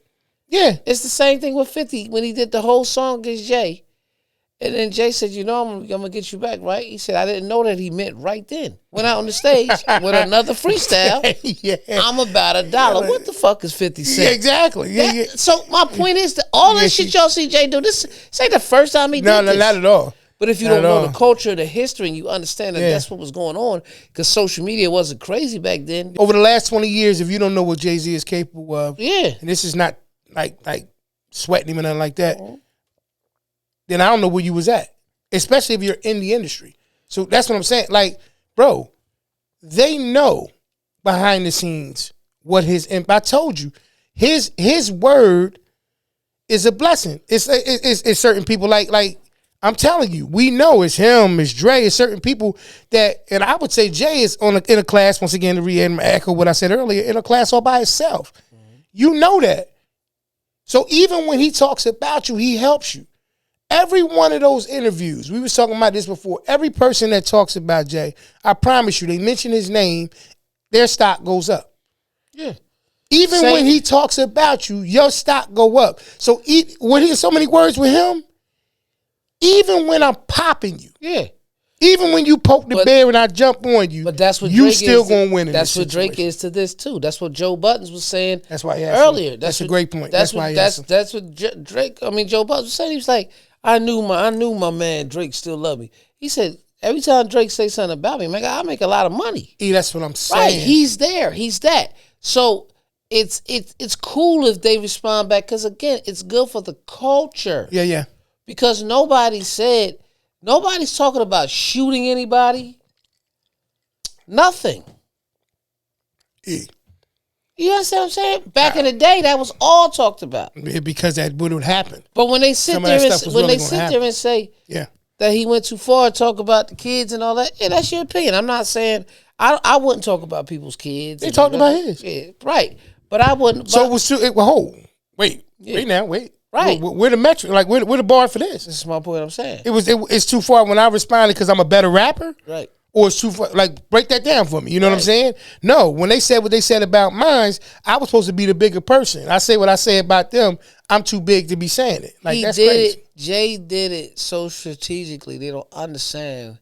Yeah.
It's the same thing with 50 when he did the whole song against Jay. And then Jay said, you know, I'm going to get you back, right? He said, I didn't know that he meant right then. Went out on the stage with another freestyle. I'm about $1. What the fuck is 50 cents?
Yeah, exactly. Yeah.
So my point is that all this shit y'all see Jay do, this ain't the first time he did this.
No, not at all.
But if you don't know the culture, the history, and you understand that that's what was going on, because social media wasn't crazy back then.
Over the last 20 years, if you don't know what Jay-Z is capable of, and this is not like sweating him or nothing like that, then I don't know where you was at, especially if you're in the industry. So that's what I'm saying. Like, bro, they know behind the scenes what I told you, his word is a blessing. It's certain people like I'm telling you, we know it's him, it's Dre, it's certain people that, and I would say Jay is in a class, once again, to echo what I said earlier, in a class all by himself. You know that. So even when he talks about you, he helps you. Every one of those interviews, we was talking about this before, every person that talks about Jay, I promise you, they mention his name, their stock goes up.
Yeah.
Even when he talks about you, your stock go up. So when he has so many words with him, even when I'm popping you, even when you poke the bear and I jump on you,
but that's what
you
Drake
still
is
gonna win.
That's what Drake is to this too. That's what Joe Buttons was saying.
That's why he
earlier.
That's a great point.
That's what Drake. I mean, Joe Buttons was saying. He was like, I knew my man Drake still loved me. He said every time Drake say something about me, man, I make a lot of money.
That's what I'm saying.
Right? He's there. He's that. So it's cool if they respond back because again, it's good for the culture.
Yeah.
Because nobody's talking about shooting anybody. Nothing. You understand what I'm saying? Back in the day, that was all talked about.
Because that would have happened.
But when they sit there and say that he went too far and talk about the kids and all that, that's your opinion. I'm not saying I wouldn't talk about people's kids.
They talked about his.
Yeah, right. But I wouldn't.
So it was too. Wait. Right. Where the metric? Like where the bar for this?
This is my point. I'm saying
it's too far when I responded because I'm a better rapper.
Right.
Or it's too far. Like break that down for me. You know what I'm saying? No. When they said what they said about mine, I was supposed to be the bigger person. I say what I say about them. I'm too big to be saying it. Like that's crazy.
Jay did it so strategically. They don't understand.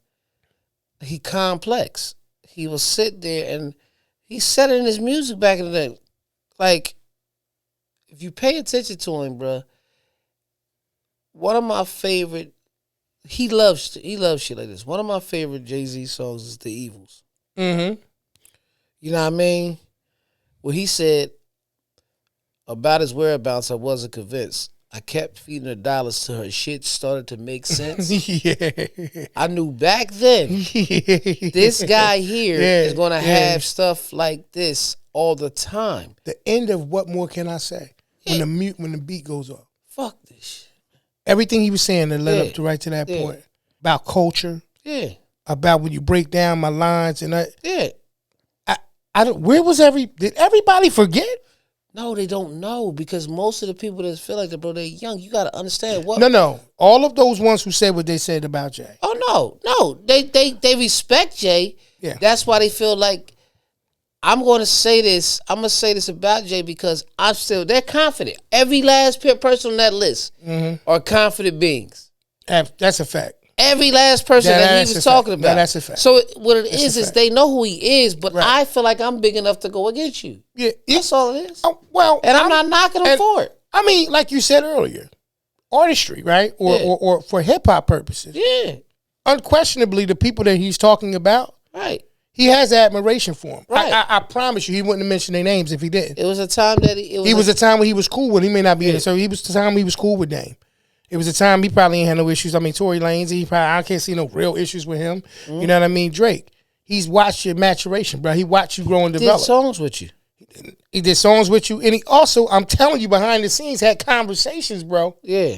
He complex. He will sit there and he said it in his music back in the day. Like, if you pay attention to him, bruh, one of my favorite, he loves shit like this. One of my favorite Jay-Z songs is The Evils.
Mm-hmm.
You know what I mean? Well, he said about his whereabouts, I wasn't convinced. I kept feeding her dollars till her shit started to make sense. I knew back then this guy here is going to have stuff like this all the time.
The end of What More Can I Say?
Yeah.
When the beat goes off.
Fuck this shit.
Everything he was saying that led up to right to that point. About culture.
Yeah.
About when you break down my lines and that.
Yeah.
I don't. Did everybody forget?
No, they don't know, because most of the people that feel like that, bro, they're young. You got to understand what.
No. All of those ones who said what they said about Jay.
Oh no. They respect Jay.
Yeah.
That's why they feel like I'm going to say this. I'm going to say this about Jay because they're confident. Every last person on that list are confident beings.
That's a fact.
Every last person that he was talking about.
That's a fact.
So what it is they know who he is, but I feel like I'm big enough to go against you.
Yeah.
That's all it is.
Well,
and I'm not knocking him for it.
I mean, like you said earlier, artistry, right? Or for hip hop purposes.
Yeah.
Unquestionably, the people that he's talking about,
right?
He has admiration for him.
Right.
I promise you, he wouldn't have mentioned their names if he didn't.
It was a time that
he was a time when he was cool with. He may not be in it, so he was the time he was cool with Dame. It was a time he probably ain't had no issues. I mean, Tory Lanez, I can't see no real issues with him. You know what I mean? Drake, he's watched your maturation, bro. He watched you grow and develop.
Did songs with you.
He did songs with you, and he also, I'm telling you, behind the scenes, had conversations, bro.
Yeah.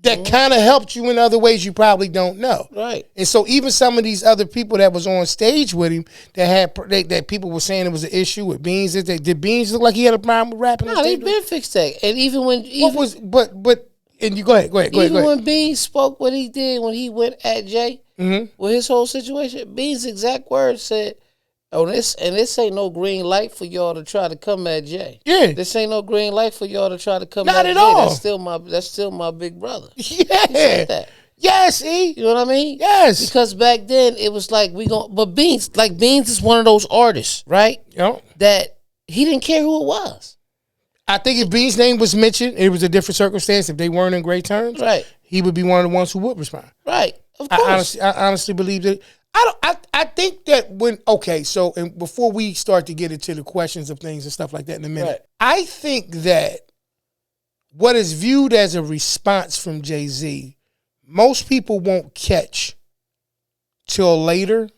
That kind of helped you in other ways you probably don't know.
Right.
And so even some of these other people that was on stage with him that people were saying it was an issue with Beans. Did Beans look like he had a problem with rapping?
No, they been fixed that. And even when
and you go ahead.
When Beans spoke what he did when he went at Jay with his whole situation, Beans' exact words said, this ain't no green light for y'all to try to come at Jay.
Yeah.
This ain't no green light for y'all to try to come
Not
at
at
Jay.
all.
That's still my big brother.
Yeah.
He said that.
Yes,
You know what I mean?
Yes.
Because back then it was like but Beans is one of those artists, right?
Yep.
That he didn't care who it was.
I think if Beans' name was mentioned, it was a different circumstance. If they weren't in great terms,
right,
he would be one of the ones who would respond.
Right. Of course.
I honestly believe that. I think that and before we start to get into the questions of things and stuff like that in a minute,
right.
I think that what is viewed as a response from Jay-Z, most people won't catch till later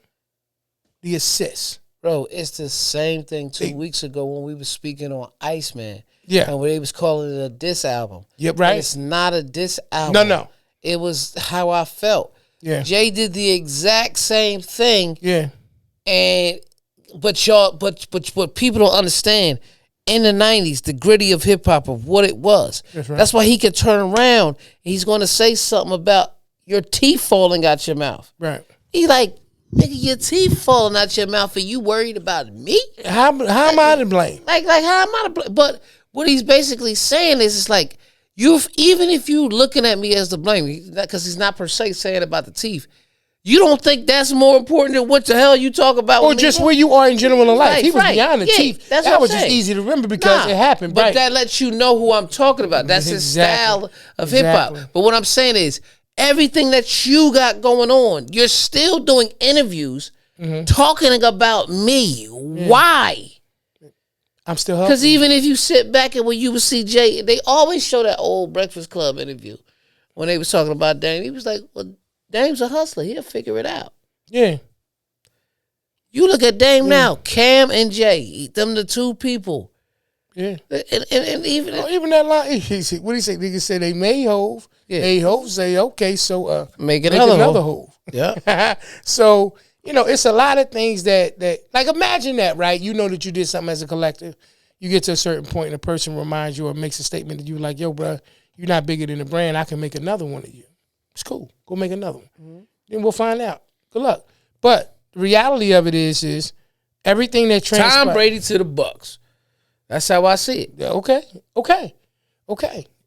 the assist.
Bro, it's the same thing 2 weeks ago when we were speaking on Iceman.
Yeah.
And where they was calling it a diss album.
Yep, right.
And it's not a diss album.
No.
It was how I felt.
Yeah.
Jay did the exact same thing.
Yeah.
But people don't understand. In the 90s, the gritty of hip hop of what it was.
That's right.
That's why he could turn around and he's going to say something about your teeth falling out your mouth.
Right.
He like, nigga, your teeth falling out your mouth and you worried about me?
How am I to blame?
Like how am I to blame? But what he's basically saying is, it's like, even if you looking at me as the blame, because he's not per se saying about the teeth, you don't think that's more important than what the hell you talk about?
Or just where you are in general in life.
Right,
He was beyond the teeth.
That's
that
what
was
I'm
just
saying.
easy to remember because it happened.
But
right.
that lets you know who I'm talking about. That's his style of hip hop. But what I'm saying is, everything that you got going on, you're still doing interviews talking about me. Why?
I'm still helping.
Because even if you sit back and when you would see Jay, they always show that old Breakfast Club interview when they was talking about Dame. He was like, well, Dame's a hustler. He'll figure it out.
Yeah.
You look at Dame now, Cam and Jay, them the two people.
Yeah.
And
even that line, what do you say? Niggas say they made Hove.
Yeah.
They Hove say, okay, so
make another
Hove.
Yeah.
So, it's a lot of things that like, imagine that, right? You know that you did something as a collective. You get to a certain point and a person reminds you or makes a statement that you like, yo, bro, you're not bigger than the brand. I can make another one of you. It's cool. Go make another one. Then we'll find out. Good luck. But the reality of it is everything that transpired.
Tom Brady to the Bucks. That's how I see it.
Okay.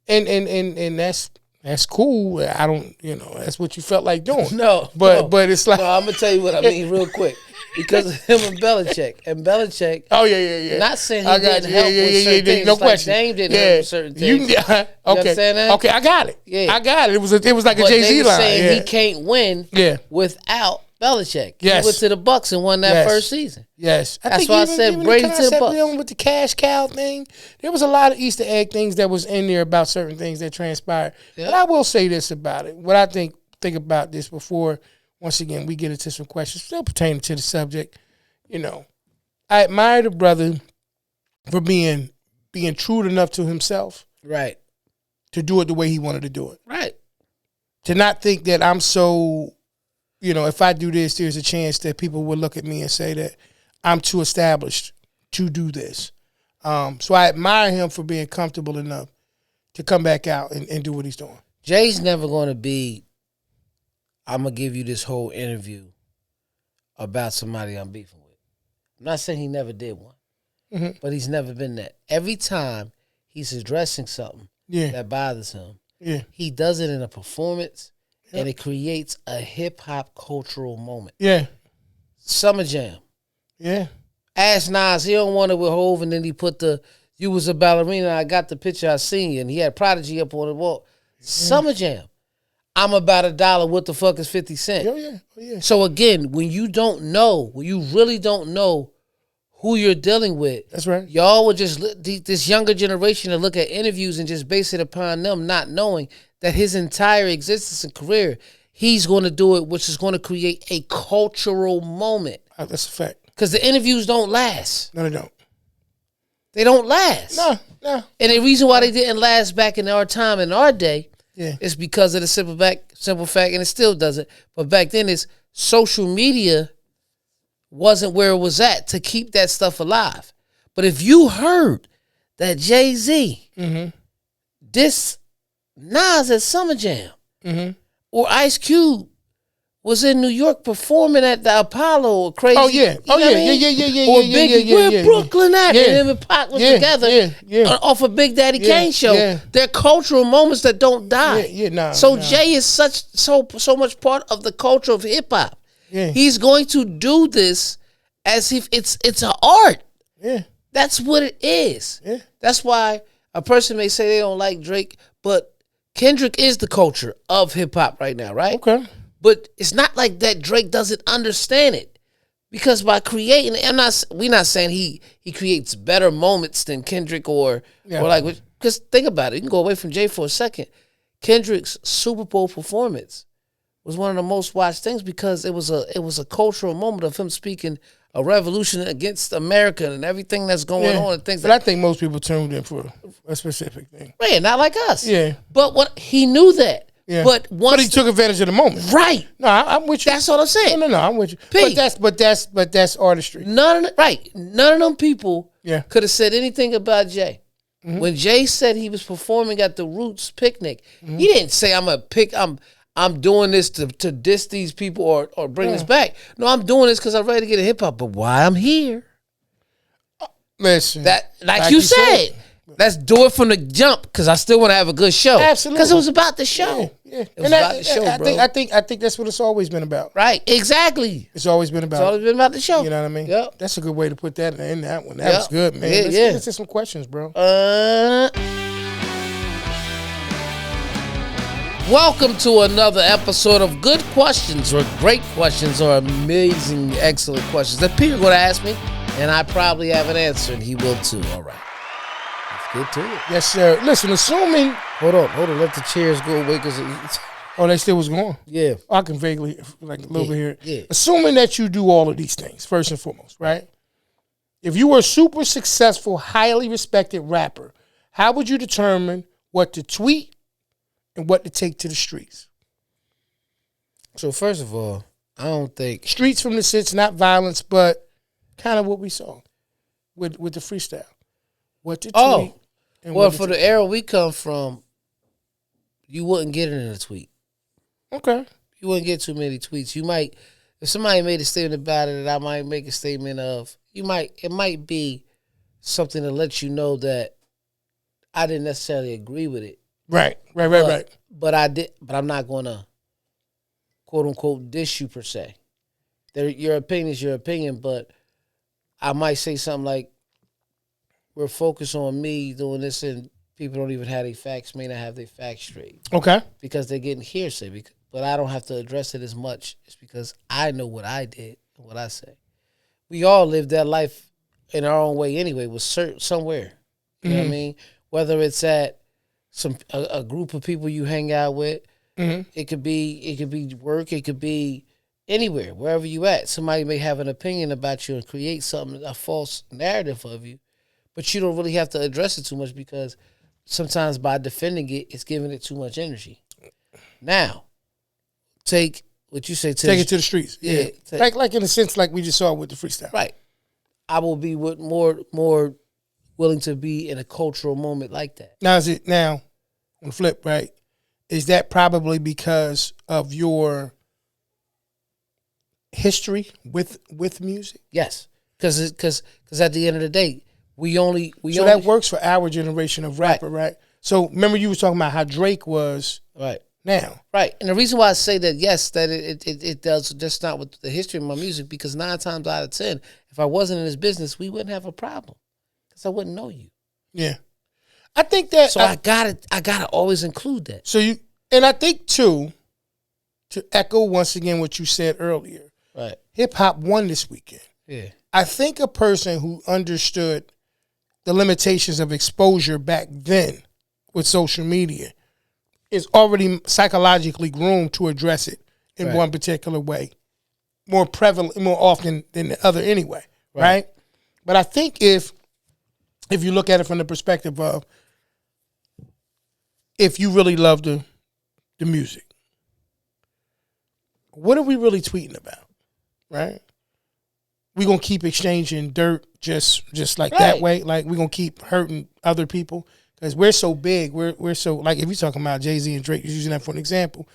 And that's cool. I don't, that's what you felt like doing. But it's like,
no, I'm gonna tell you what I mean real quick, because of him and Belichick.
Oh yeah.
Not saying he didn't help with certain things.
No question.
Like Dame didn't help with certain things. You understand that?
Okay, I got it.
Yeah,
I got it. It was like a Jay-Z
they were
line.
saying he can't win. Without Belichick.
Yes.
He went to the Bucks and won that first season.
Yes.
That's why I said Brady to the Bucks.
With the cash cow thing, there was a lot of Easter egg things that was in there about certain things that transpired. Yep. But I will say this about it. What I think about this before, once again, we get into some questions still pertaining to the subject. I admire the brother for being true enough to himself.
Right.
To do it the way he wanted to do it.
Right.
To not think that I'm so, if I do this, there's a chance that people will look at me and say that I'm too established to do this. So I admire him for being comfortable enough to come back out and do what he's doing.
Jay's never going to be, I'm going to give you this whole interview about somebody I'm beefing with. I'm not saying he never did one, but he's never been that. Every time he's addressing something that bothers him, he does it in a performance, and it creates a hip-hop cultural moment.
Yeah.
Summer Jam.
Yeah.
Ask Nas, he don't want it with Hov, and then he put you was a ballerina, I got the picture, I seen you, and he had Prodigy up on the wall. Summer Jam. I'm about $1, what the fuck is 50 Cent?
Oh, yeah.
So again, when you really don't know who you're dealing with.
That's right.
Y'all would just, this younger generation, to look at interviews and just base it upon them not knowing that his entire existence and career, he's going to do it, which is going to create a cultural moment.
That's a fact.
Because the interviews don't last.
No, they don't.
They don't last.
No.
And the reason why they didn't last back in our time, in our day, is because of the simple fact, and it still doesn't, but back then is social media wasn't where it was at to keep that stuff alive. But if you heard that Jay-Z diss Nas at Summer Jam, or Ice Cube was in New York performing at the Apollo or Crazy.
Oh, yeah.
Or Biggie, where Brooklyn at? And him and Pac was together off of Big Daddy Kane show. Yeah. They're cultural moments that don't die. Jay is so much part of the culture of hip-hop.
Yeah.
He's going to do this as if it's an art.
Yeah.
That's what it is.
Yeah.
That's why a person may say they don't like Drake, but Kendrick is the culture of hip-hop right now, right?
Okay.
But it's not like that Drake doesn't understand it. Because by creating, we're not saying he creates better moments than Kendrick or like, because think about it. You can go away from Jay for a second. Kendrick's Super Bowl performance was one of the most watched things because it was a cultural moment of him speaking a revolution against America and everything that's going on and things.
But I think most people tuned in for a specific thing.
Yeah, not like us.
Yeah.
But what he knew that.
Yeah.
But
he took advantage of the moment.
Right.
No, I'm with you.
That's what I'm saying.
No, I'm with you. But that's artistry.
None of them people could have said anything about Jay. When Jay said he was performing at the Roots picnic, he didn't say I'm doing this to diss these people or bring this back. No, I'm doing this because I'm ready to get a hip hop. But why I'm here?
Listen,
like you said. Let's do it from the jump because I still want to have a good show.
Absolutely,
because it was about the show.
Yeah.
It was about the show, bro.
I think that's what it's always been about.
Right, exactly.
It's always been about.
It's always been about the show.
You know what I mean?
Yep.
That's a good way to put that in that one. That was good, man. Let's get into some questions, bro.
Welcome to another episode of Good Questions or Great Questions or Amazing, Excellent Questions that Peter going to ask me, and I probably have an answer, and he will too. All right. Get to it.
Yes, sir. Listen, assuming...
Hold on. Let the chairs go away because...
Oh, they still was going?
Yeah.
I can vaguely, like a little bit here.
Yeah.
Assuming that you do all of these things, first and foremost, right? If you were a super successful, highly respected rapper, how would you determine what to tweet and what to take to the streets?
So, first of all, I don't think...
Streets from the sits, not violence, but kind of what we saw with the freestyle. What to tweet.
Well, for the era we come from, you wouldn't get it in a tweet.
Okay.
You wouldn't get too many tweets. You might, if somebody made a statement about it, that I might make a statement of, it might be something to let you know that I didn't necessarily agree with it.
Right.
But I'm not gonna quote unquote diss you per se. Your opinion is your opinion, but I might say something like, we're focused on me doing this and people don't even have their facts, may not have their facts straight.
Okay.
Because they're getting hearsay. But I don't have to address it as much. It's because I know what I did and what I say. We all live that life in our own way anyway, with somewhere. You know what I mean? Whether it's at a group of people you hang out with, it could be work, it could be anywhere, wherever you at. Somebody may have an opinion about you and create something, a false narrative of you. but you don't really have to address it too much because sometimes by defending it, it's giving it too much energy. Now, take what you say.
Take it to the streets. Yeah. Like in a sense, like we just saw with the freestyle.
Right. I will be more willing to be in a cultural moment like that.
Now on the flip, right? Is that probably because of your history with music?
Yes, because at the end of the day,
that works for our generation of rapper, right? So remember you were talking about how Drake was now.
Right. And the reason why I say that, yes, that it does just not with the history of my music, because 9 times out of 10, if I wasn't in this business, we wouldn't have a problem because I wouldn't know you.
Yeah. I think that.
So I gotta always include that.
So and I think too, to echo once again what you said earlier,
right?
Hip hop won this weekend.
Yeah.
I think a person who understood the limitations of exposure back then with social media is already psychologically groomed to address it in one particular way, more prevalent, more often than the other anyway, right? But I think if you look at it from the perspective of if you really love the music, what are we really tweeting about, right? We're going to keep exchanging dirt just like that way? Like we're going to keep hurting other people? Because we're so big, we're so, like if you're talking about Jay-Z and Drake, using that for an example,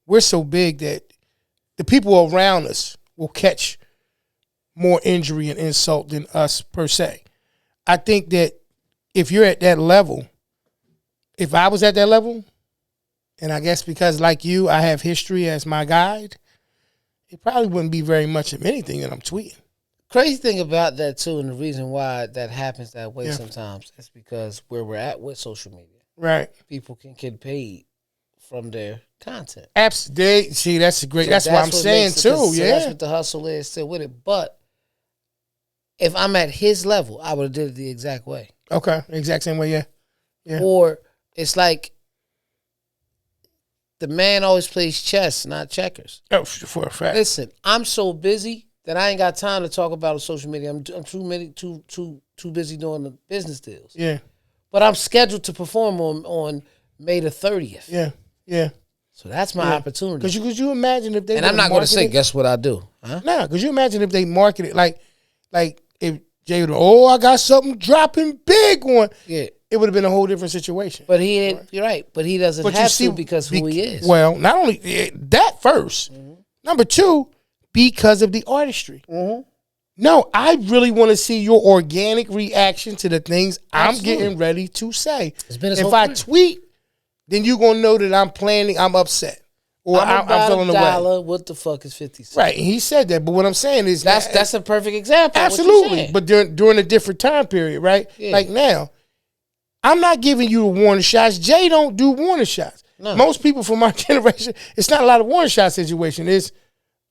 we're so big that the people around us will catch more injury and insult than us per se. I think that if you're at that level, if I was at that level, and I guess because like you, I have history as my guide, it probably wouldn't be very much of anything that I'm tweeting.
Crazy thing about that too, and the reason why that happens that way sometimes is because where we're at with social media,
right?
People can get paid from their content.
Absolutely. See, that's great. So that's what I'm saying too. So
that's what the hustle is still with it. But if I'm at his level, I would have did it the exact way.
Okay, exact same way. Yeah.
Or it's like the man always plays chess, not checkers.
Oh, for a fact.
Listen, I'm so busy that I ain't got time to talk about on social media. I'm too busy doing the business deals.
Yeah.
But I'm scheduled to perform on May the 30th.
Yeah.
So that's my opportunity.
Because could you imagine if they
and I'm not going to say, guess what I do? Huh?
Nah, because you imagine if they market it like if Jay would, I got something dropping big on.
Yeah.
It would have been a whole different situation.
But he ain't, you're right. But he doesn't have to because who he is.
Well, not only that first. Mm-hmm. Number 2, because of the artistry.
Mm-hmm.
No, I really want to see your organic reaction to the things I'm getting ready to say. If I tweet, then you're going to know that I'm planning, I'm upset. Or I'm feeling away.
What the fuck is 50 cents?
Right, he said that. But what I'm saying is
that's a perfect example.
Absolutely, but during a different time period, right? Yeah. Like now, I'm not giving you the warning shots. Jay don't do warning shots. No. Most people from our generation, it's not a lot of warning shot situation. It's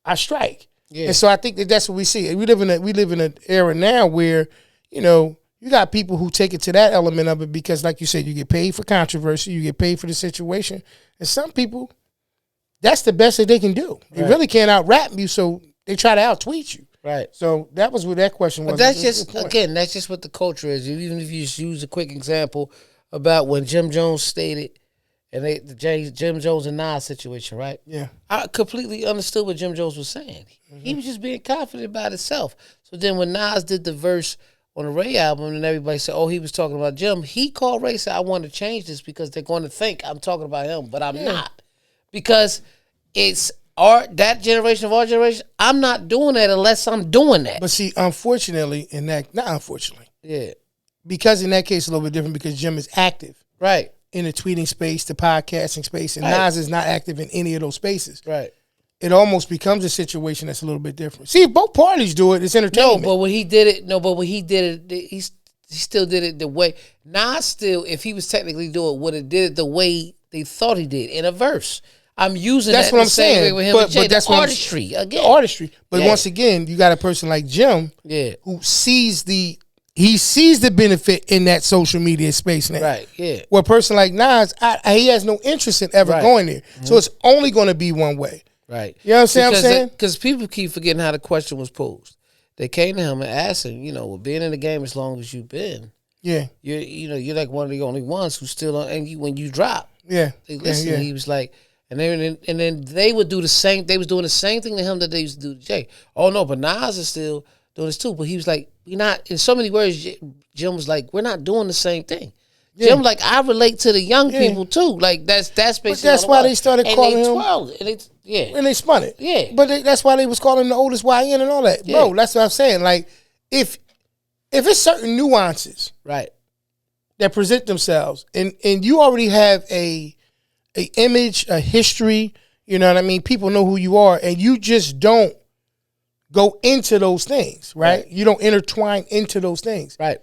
I strike. Yeah. And so I think that's what we see. We live in an era now where, you got people who take it to that element of it because, like you said, you get paid for controversy, you get paid for the situation, and some people, that's the best that they can do. They really can't out-rap you, so they try to out-tweet you.
Right.
So that was what that question was.
But that's just what the culture is. Even if you just use a quick example about when Jim Jones stated, and the Jim Jones and Nas situation, right?
Yeah.
I completely understood what Jim Jones was saying. Mm-hmm. He was just being confident about himself. So then when Nas did the verse on the Ray album and everybody said, he was talking about Jim, he called Ray and said, I want to change this because they're going to think I'm talking about him, but I'm not. Because it's that generation of our generation, I'm not doing that unless I'm doing that.
But see, unfortunately, because in that case it's a little bit different because Jim is active.
Right.
In the tweeting space, the podcasting space, and Nas is not active in any of those spaces.
Right.
It almost becomes a situation that's a little bit different. See, if both parties do it, it's entertainment.
No, but when he did it, he still did it the way Nas still, if he was technically doing it, would have did it the way they thought he did in a verse. I'm using that's what I'm saying with him and Jay, that's artistry again. The
artistry, but once again, you got a person like Jim, who sees the benefit in that social media space now.
Right. Yeah.
Where a person like Nas, he has no interest in ever going there, so it's only going to be one way.
Right.
You know what I'm saying?
Because people keep forgetting how the question was posed. They came to him and asked him, being in the game as long as you've been, You're like one of the only ones who's still on. And when you drop,
they
listen. He was like, and then they would do the same. They was doing the same thing to him that they used to do to Jay. Oh no, but Nas is still doing this too. But he was like, we not. In so many words, Jim was like, we're not doing the same thing. Jim, like, I relate to the young people too. Like that's basically.
But that's why they started calling him.
And
they spun it.
Yeah.
But that's why they was calling him the oldest YN and all that. Yeah. Bro, that's what I'm saying. Like, if it's certain nuances,
right,
that present themselves, and you already have a image, a history, you know what I mean? People know who you are, and you just don't go into those things, right? You don't intertwine into those things.
Right.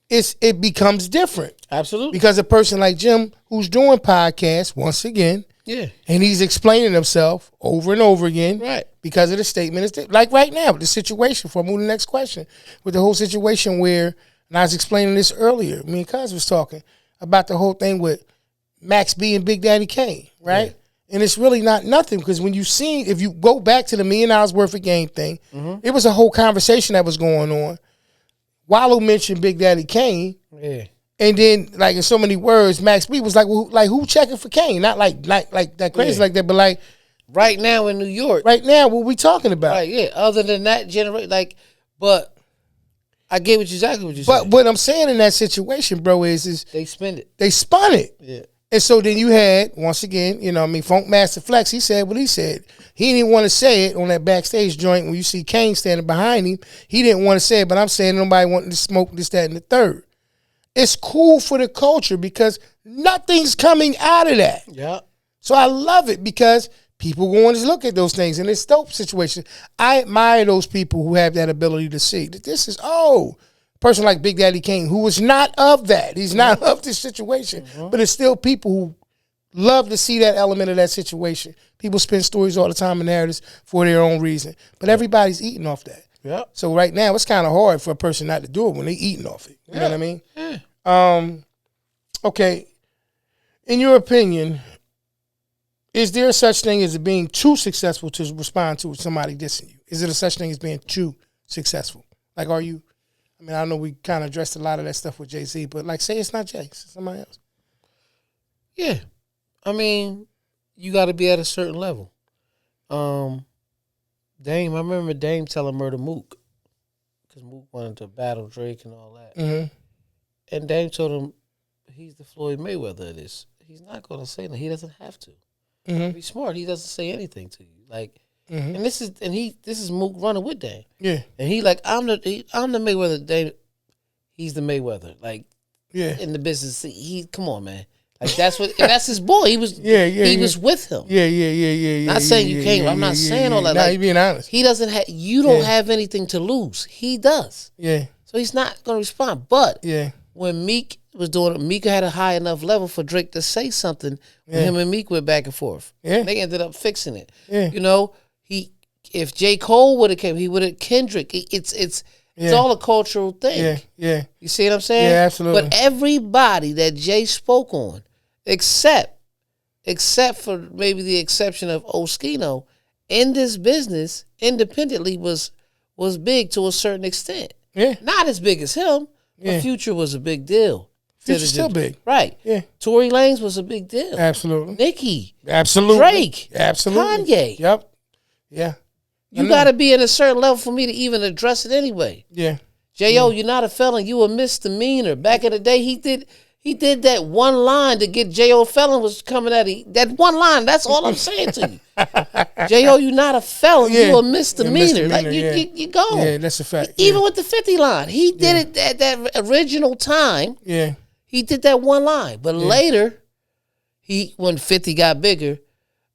It becomes different.
Absolutely.
Because a person like Jim, who's doing podcasts, once again, and he's explaining himself over and over again,
right?
Because of the statement, like right now, the situation. For moving to the next question, with the whole situation where, and I was explaining this earlier. Me and Cuz was talking about the whole thing with Max B and Big Daddy Kane, right? Yeah. And it's really not nothing, because when if you go back to the $1 million worth of game thing, it was a whole conversation that was going on. Wallow mentioned Big Daddy Kane, and then, like, in so many words, Max B was like, well, like, who checking for Kane? Not like that crazy like that, but like
right now in New York.
Right now, what we talking about?
Right, yeah. Other than that generation, like, but I get exactly what you said.
But what I'm saying in that situation, bro, is
they spend it.
They spun it.
Yeah.
And so then you had, once again, you know what I mean, Funk Master Flex, he said what he said. He didn't want to say it on that backstage joint when you see Kane standing behind him. He didn't want to say it, but I'm saying nobody wanted to smoke this, that, and the third. It's cool for the culture because nothing's coming out of that.
Yeah. So
I love it because people go and just look at those things, and it's dope situation. I admire those people who have that ability to see that this is, a person like Big Daddy Kane, who is not of that. He's not of this situation. But it's still people who love to see that element of that situation. People spin stories all the time and narratives for their own reason. But everybody's eating off that.
Yeah.
So right now, it's kind of hard for a person not to do it when they eating off it. You know what I mean?
Yeah.
Okay. In your opinion, is there such thing as being too successful to respond to somebody dissing you? Is it a such thing as being too successful? Like, are you? I mean, I know we kind of addressed a lot of that stuff with Jay-Z, but like, say it's not Jay, it's somebody else.
Yeah. I mean, you got to be at a certain level. Dame, I remember Dame telling Murder Mook, because Mook wanted to battle Drake and all that.
Mm-hmm. And
Dame told him he's the Floyd Mayweather of this. He's not going to say that. He doesn't have to.
Mm-hmm.
He's smart. He doesn't say anything to you. Like, and this is Mook running with Dame.
Yeah.
And he like, I'm the Mayweather. Dame, he's the Mayweather. Like, in the business, come on, man. Like, that's what, and that's his boy. He was, he was with him.
Yeah.
Not saying you can't. I'm not saying all that.
Nah,
like,
you being honest.
He doesn't have. You don't have anything to lose. He does.
Yeah.
So he's not going to respond. But when Meek was doing it, Meek had a high enough level for Drake to say something. When him and Meek went back and forth. Yeah. They ended up fixing it. Yeah. You know, if J. Cole would have came, he would have Kendrick. It's all a cultural thing.
Yeah.
You see what I'm saying?
Yeah, absolutely.
But everybody that Jay spoke on, except for maybe the exception of Oskino, in this business, independently was big to a certain extent.
Yeah.
Not as big as him, but Future was a big deal.
Future's still big.
Right.
Yeah.
Tory Lanez was a big deal.
Absolutely.
Nicki.
Absolutely.
Drake.
Absolutely.
Kanye.
Yep. Yeah.
You got to be at a certain level for me to even address it anyway.
Yeah.
J.O., you're not a felon. You a misdemeanor. Back in the day, he did that one line to get J.O. felon was coming at him. That one line, that's all I'm saying to you. J.O., you're not a felon. You a misdemeanor. Like, you go.
Yeah, that's a fact.
Even with the 50 line. He did it at that original time.
Yeah.
He did that one line. But later, when 50 got bigger,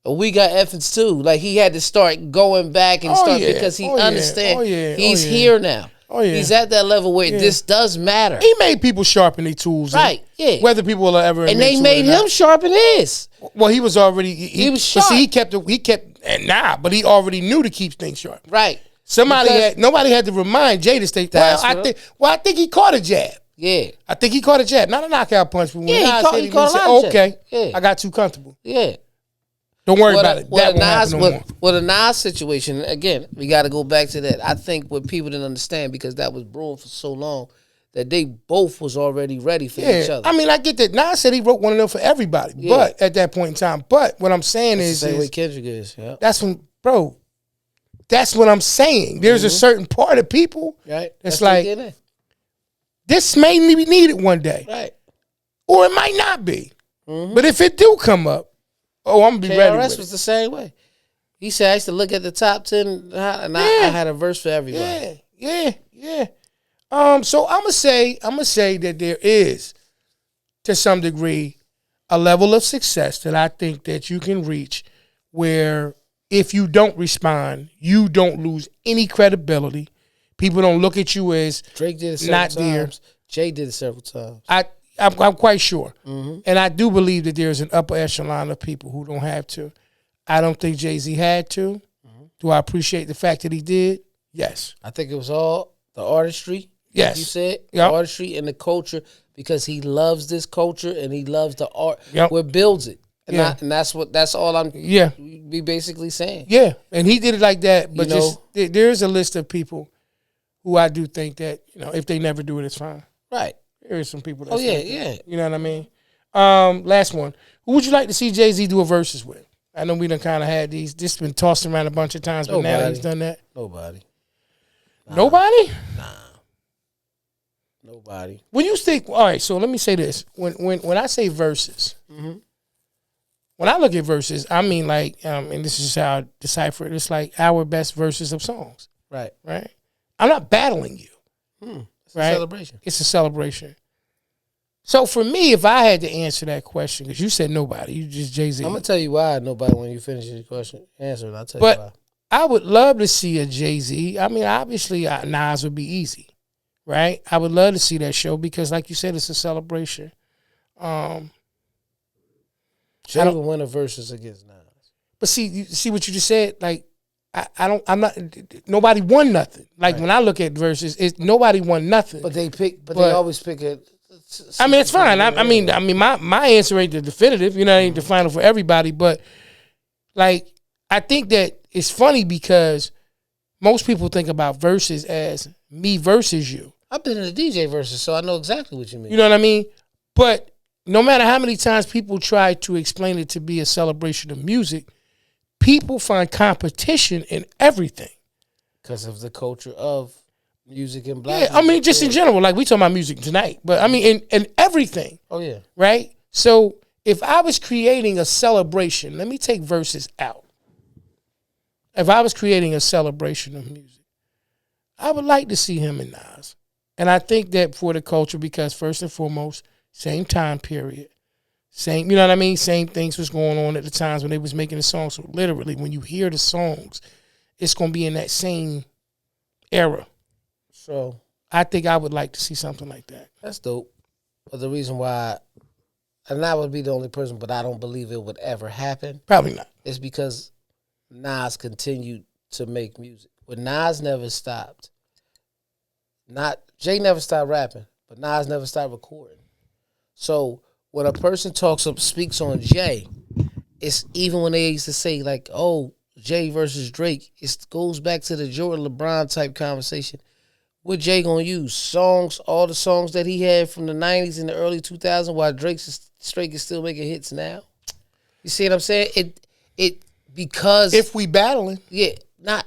we got Effins too. Like, he had to start going back and because he understands he's here now.
Oh, yeah.
He's at that level where this does matter.
He made people sharpen their tools.
Right, yeah.
Whether people will ever
and they made him sharpen his.
Well, he was already... He was sharp. But see, but he already knew to keep things sharp.
Right.
Nobody had to remind Jay to stay... I think he caught a jab.
Yeah.
I think he caught a jab. Not a knockout punch. But when
he caught a lot of
okay,
yeah.
I got too comfortable.
Yeah.
Don't worry about it. That won't happen no more.
Well, the Nas situation, again, we got to go back to that. I think what people didn't understand, because that was brewing for so long, that they both was already ready for each other.
I mean, I get that. Nas said he wrote one of them for everybody, but at that point in time. But what I'm saying
That's
is,
the same way Kendrick is. Yeah.
That's when, bro. That's what I'm saying. There's a certain part of people that's like, this may be needed one day,
right?
Or it might not be. But if it do come up, I'm gonna be ready.
KRS was the same way. He said I used to look at the top 10, and I had a verse for everybody.
Yeah. So I'm gonna say that there is, to some degree, a level of success that I think that you can reach where if you don't respond, you don't lose any credibility. People don't look at you as
Drake did it
several
times. Jay did it several times.
I'm quite sure. And I do believe that there's an upper echelon of people who don't have to. I don't think Jay-Z had to. Do I appreciate the fact that he did? Yes.
I think it was all the artistry.
Yes.
Like you said, the artistry and the culture, because he loves this culture and he loves the art. What builds it. And, that's all I'm be basically saying.
Yeah. And he did it like that. But there's a list of people who I do think that, if they never do it, it's fine.
Right.
There is some people that You know what I mean? Last one. Who would you like to see Jay-Z do a versus with? I know we done kind of had these. This has been tossed around a bunch of times, but now that he's done that.
Nobody.
Nobody?
Nah. Nobody.
When you think, all right, so let me say this. When I say verses, when I look at verses, I mean like, and this is how I decipher it, it's like our best verses of songs.
Right.
I'm not battling you.
It's a celebration.
It's a celebration. So for me, if I had to answer that question, because you said nobody, you just Jay-Z.
I'm going to tell you why nobody when you finish your question. Answer it, I'll tell you why.
I would love to see a Jay-Z. I mean, obviously, Nas would be easy, right? I would love to see that show because, like you said, it's a celebration.
Jay would win a versus against Nas.
But see what you just said? Like, I'm not, nobody won nothing. Like, when I look at verses, nobody won nothing.
But they always pick it.
I mean, it's fine. I mean, my answer ain't the definitive. It ain't the final for everybody. But like, I think that it's funny because most people think about verses as me versus you.
I've been in a DJ versus, so I know exactly what you mean.
You know what I mean? But no matter how many times people try to explain it to be a celebration of music, people find competition in everything
because of the culture of music and black.
Yeah, I mean, just in general, like we talking about music tonight, but I mean, in everything.
Oh yeah,
right. So if I was creating a celebration, let me take verses out. If I was creating a celebration of music, I would like to see him and Nas, and I think that for the culture, because first and foremost, same time period, same, you know what I mean, same things was going on at the times when they was making the songs. So literally, when you hear the songs, it's gonna be in that same era.
So
I think I would like to see something like that.
That's dope. But the reason why, and I would be the only person, but I don't believe it would ever happen.
Probably not.
Is because Nas continued to make music. When Nas never stopped, Jay never stopped rapping, but Nas never stopped recording. So when a person speaks on Jay, it's even when they used to say like, oh, Jay versus Drake, it goes back to the Jordan LeBron type conversation. What Jay gonna use? Songs, all the songs that he had from the 90s and the early 2000s, while Drake is still making hits now. You see what I'm saying? It because
if we battling,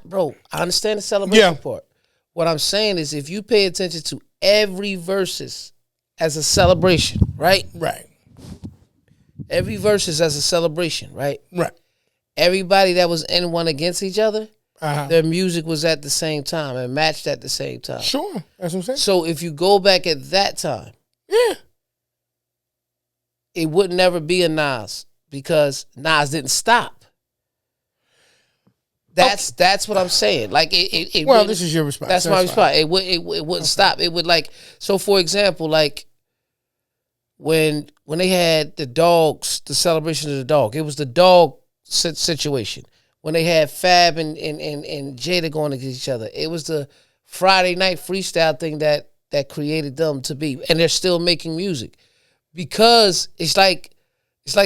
bro. I understand the celebration part. What I'm saying is, if you pay attention to every verses as a celebration, right?
Right.
Every verses as a celebration, right?
Right.
Everybody that was in one against each other. Their music was at the same time and matched at the same time.
Sure, that's what I'm saying.
So if you go back at that time, it would never be a Nas because Nas didn't stop. That's what I'm saying. Like
this is your response.
That's my response. It wouldn't stop. It would like so. For example, like when they had the dogs, the celebration of the dog, it was the dog situation. When they had Fab and Jada going against each other, it was the Friday night freestyle thing that created them to be, and they're still making music because it's like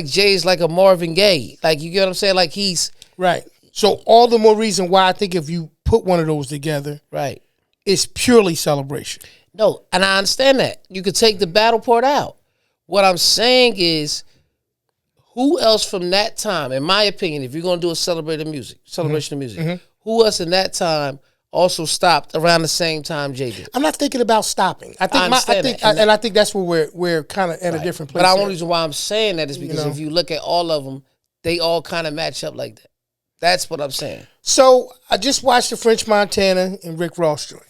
Jay's like a Marvin Gaye, like you get what I'm saying, like he's
right. So all the more reason why I think if you put one of those together,
right,
it's purely celebration.
No, and I understand that. You could take the battle part out. What I'm saying is, who else from that time, in my opinion, if you're going to do a celebration of music, who else in that time also stopped around the same time Jay did?
I'm not thinking about stopping. I think that's where we're kind of at a different place.
But the only reason why I'm saying that is because if you look at all of them, they all kind of match up like that. That's what I'm saying. So
I just watched the French Montana and Rick Ross joint,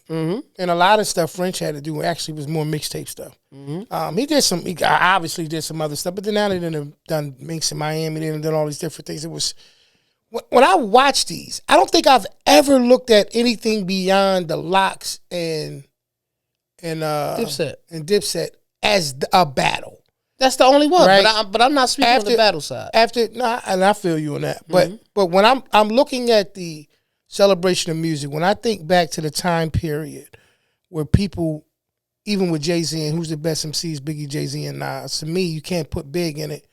and a lot of stuff French had to do actually was more mixtape stuff. He did some. He obviously did some other stuff, but then now they done Minx in Miami. They done all these different things. It was when I watch these, I don't think I've ever looked at anything beyond the Locks and Dipset as a battle.
That's the only one, right? But I'm not speaking on the battle side.
And I feel you on that. But when I'm looking at the celebration of music, when I think back to the time period where people, even with Jay-Z and who's the best MCs, Biggie, Jay-Z, and Nas, to me, you can't put Big in it.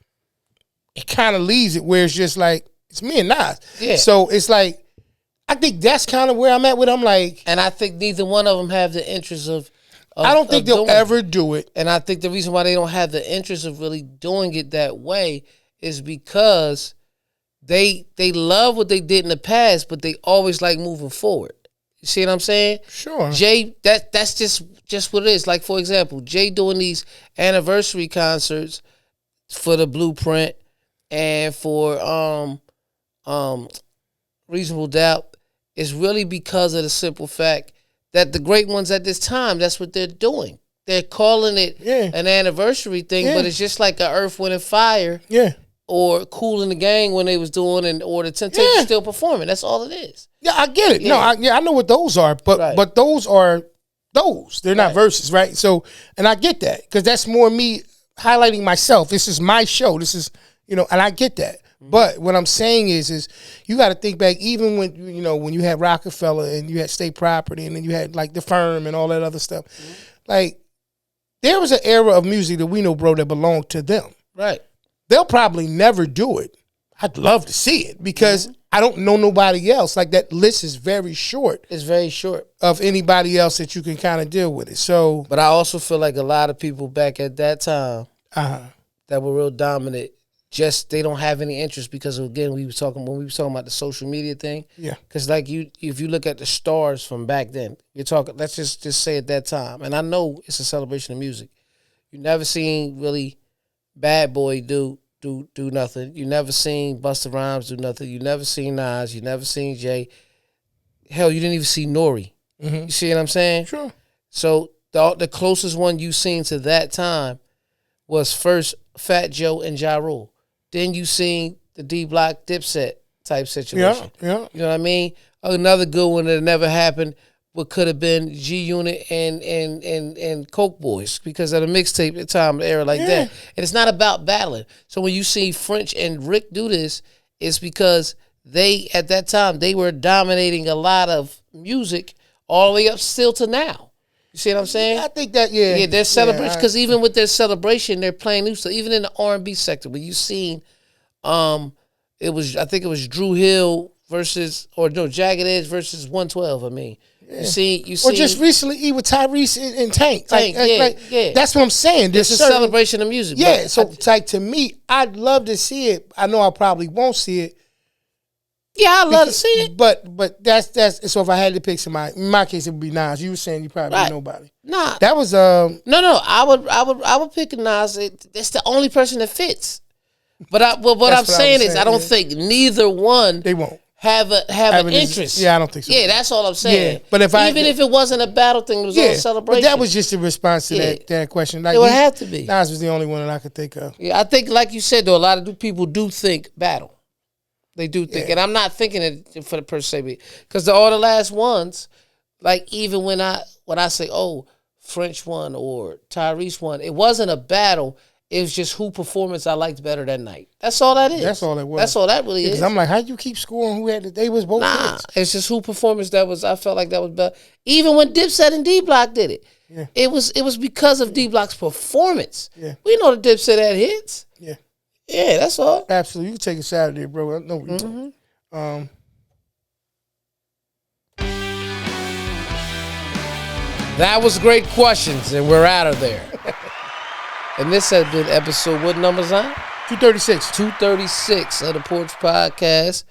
It kind of leaves it where it's just like, it's me and Nas. Yeah. So it's like, I think that's kind of where I'm at with them. Like,
and I think neither one of them have the interest of
I don't think they'll ever do it.
And I think the reason why they don't have the interest of really doing it that way is because they love what they did in the past, but they always like moving forward. You see what I'm saying?
Sure.
Jay, that's just what it is. Like, for example, Jay doing these anniversary concerts for the Blueprint and for Reasonable Doubt is really because of the simple fact that the great ones at this time, that's what they're doing. They're calling it an anniversary thing, but it's just like a Earth, Wind, and Fire.
Yeah.
Or Kool and the Gang when they was doing, or the Temptations still performing. That's all it is.
Yeah, I get it. Yeah. No, I know what those are, but those are those. They're not verses, right? So, and I get that because that's more me highlighting myself. This is my show. This is, and I get that. But what I'm saying is you got to think back, even when when you had Rockefeller and you had State Property and then you had like the Firm and all that other stuff, like there was an era of music that we know, bro, that belonged to them.
Right.
They'll probably never do it. I'd love to see it because I don't know nobody else. Like that list is very short.
It's very short
of anybody else that you can kind of deal with it. So,
but I also feel like a lot of people back at that time that were real dominant. Just they don't have any interest because again when we was talking about the social media thing.
Yeah.
Because like if you look at the stars from back then, you're talking. Let's just say at that time, and I know it's a celebration of music. You never seen really Bad Boy do nothing. You never seen Busta Rhymes do nothing. You never seen Nas. You never seen Jay. Hell, you didn't even see Nori. You see what I'm saying?
Sure.
So the closest one you seen to that time was first Fat Joe and Ja Rule. Then you seen the D Block Dipset type situation.
Yeah.
You know what I mean? Another good one that never happened, what could have been G Unit and Coke Boys because of the mixtape at the time, the era like that. And it's not about battling. So when you see French and Rick do this, it's because they at that time they were dominating a lot of music all the way up still to now. You see what I'm saying?
I think that
their celebration because even with their celebration, they're playing new stuff. Even in the R&B sector, when you seen, I think it was Drew Hill Jagged Edge versus 112. I mean, you see,
or just recently with Tyrese and Tank. That's what I'm saying.
It's a celebration of music.
Yeah, so to me, I'd love to see it. I know I probably won't see it.
Yeah, I'd love to see it.
But that's so if I had to pick somebody, in my case it would be Nas. You were saying you probably knew nobody.
Nah.
That was
No, I would pick Nas. It's the only person that fits. But what I'm saying is I don't think neither one
they won't
have an interest.
Yeah, I don't think so.
Yeah, that's all I'm saying.
Yeah, but if
if it wasn't a battle thing, it was all a celebration.
But that was just a response to that question. Like,
it would have to be.
Nas was the only one that I could think of.
Yeah, I think like you said though, a lot of people do think battle. They do think, and I'm not thinking it for the per se, because all the last ones, like even when I say, French won or Tyrese won, it wasn't a battle. It was just who performance I liked better that night. That's all that is.
That's all it was.
That's all that really is.
Because I'm like, how you keep scoring? Who had it? They was both.
Nah, it's just who performance that was. I felt like that was better. Even when Dipset and D Block did it, it was because of D Block's performance.
Yeah,
we know the Dipset had hits.
Yeah.
Yeah, that's all.
Absolutely. You can take a Saturday, bro. I know what you're doing.
That was great questions, and we're out of there. And this has been episode, what number's on?
236.
236 of the Porch Podcast.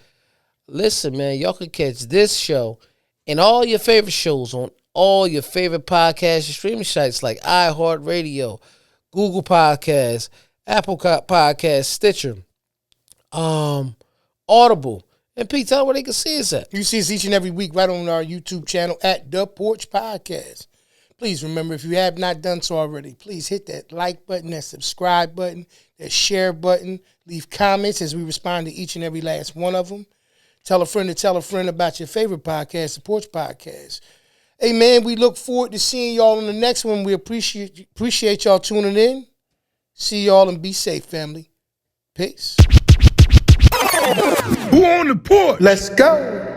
Listen, man, y'all can catch this show and all your favorite shows on all your favorite podcast and streaming sites like iHeartRadio, Google Podcasts, Apple Podcasts, Stitcher, Audible. And Pete, tell them where they can see us at.
You see us each and every week right on our YouTube channel at The Porch Podcast. Please remember, if you have not done so already, please hit that like button, that subscribe button, that share button. Leave comments as we respond to each and every last one of them. Tell a friend to tell a friend about your favorite podcast, The Porch Podcast. Hey, man, we look forward to seeing y'all on the next one. We appreciate y'all tuning in. See y'all and be safe, family. Peace.
Who on the porch? Let's go.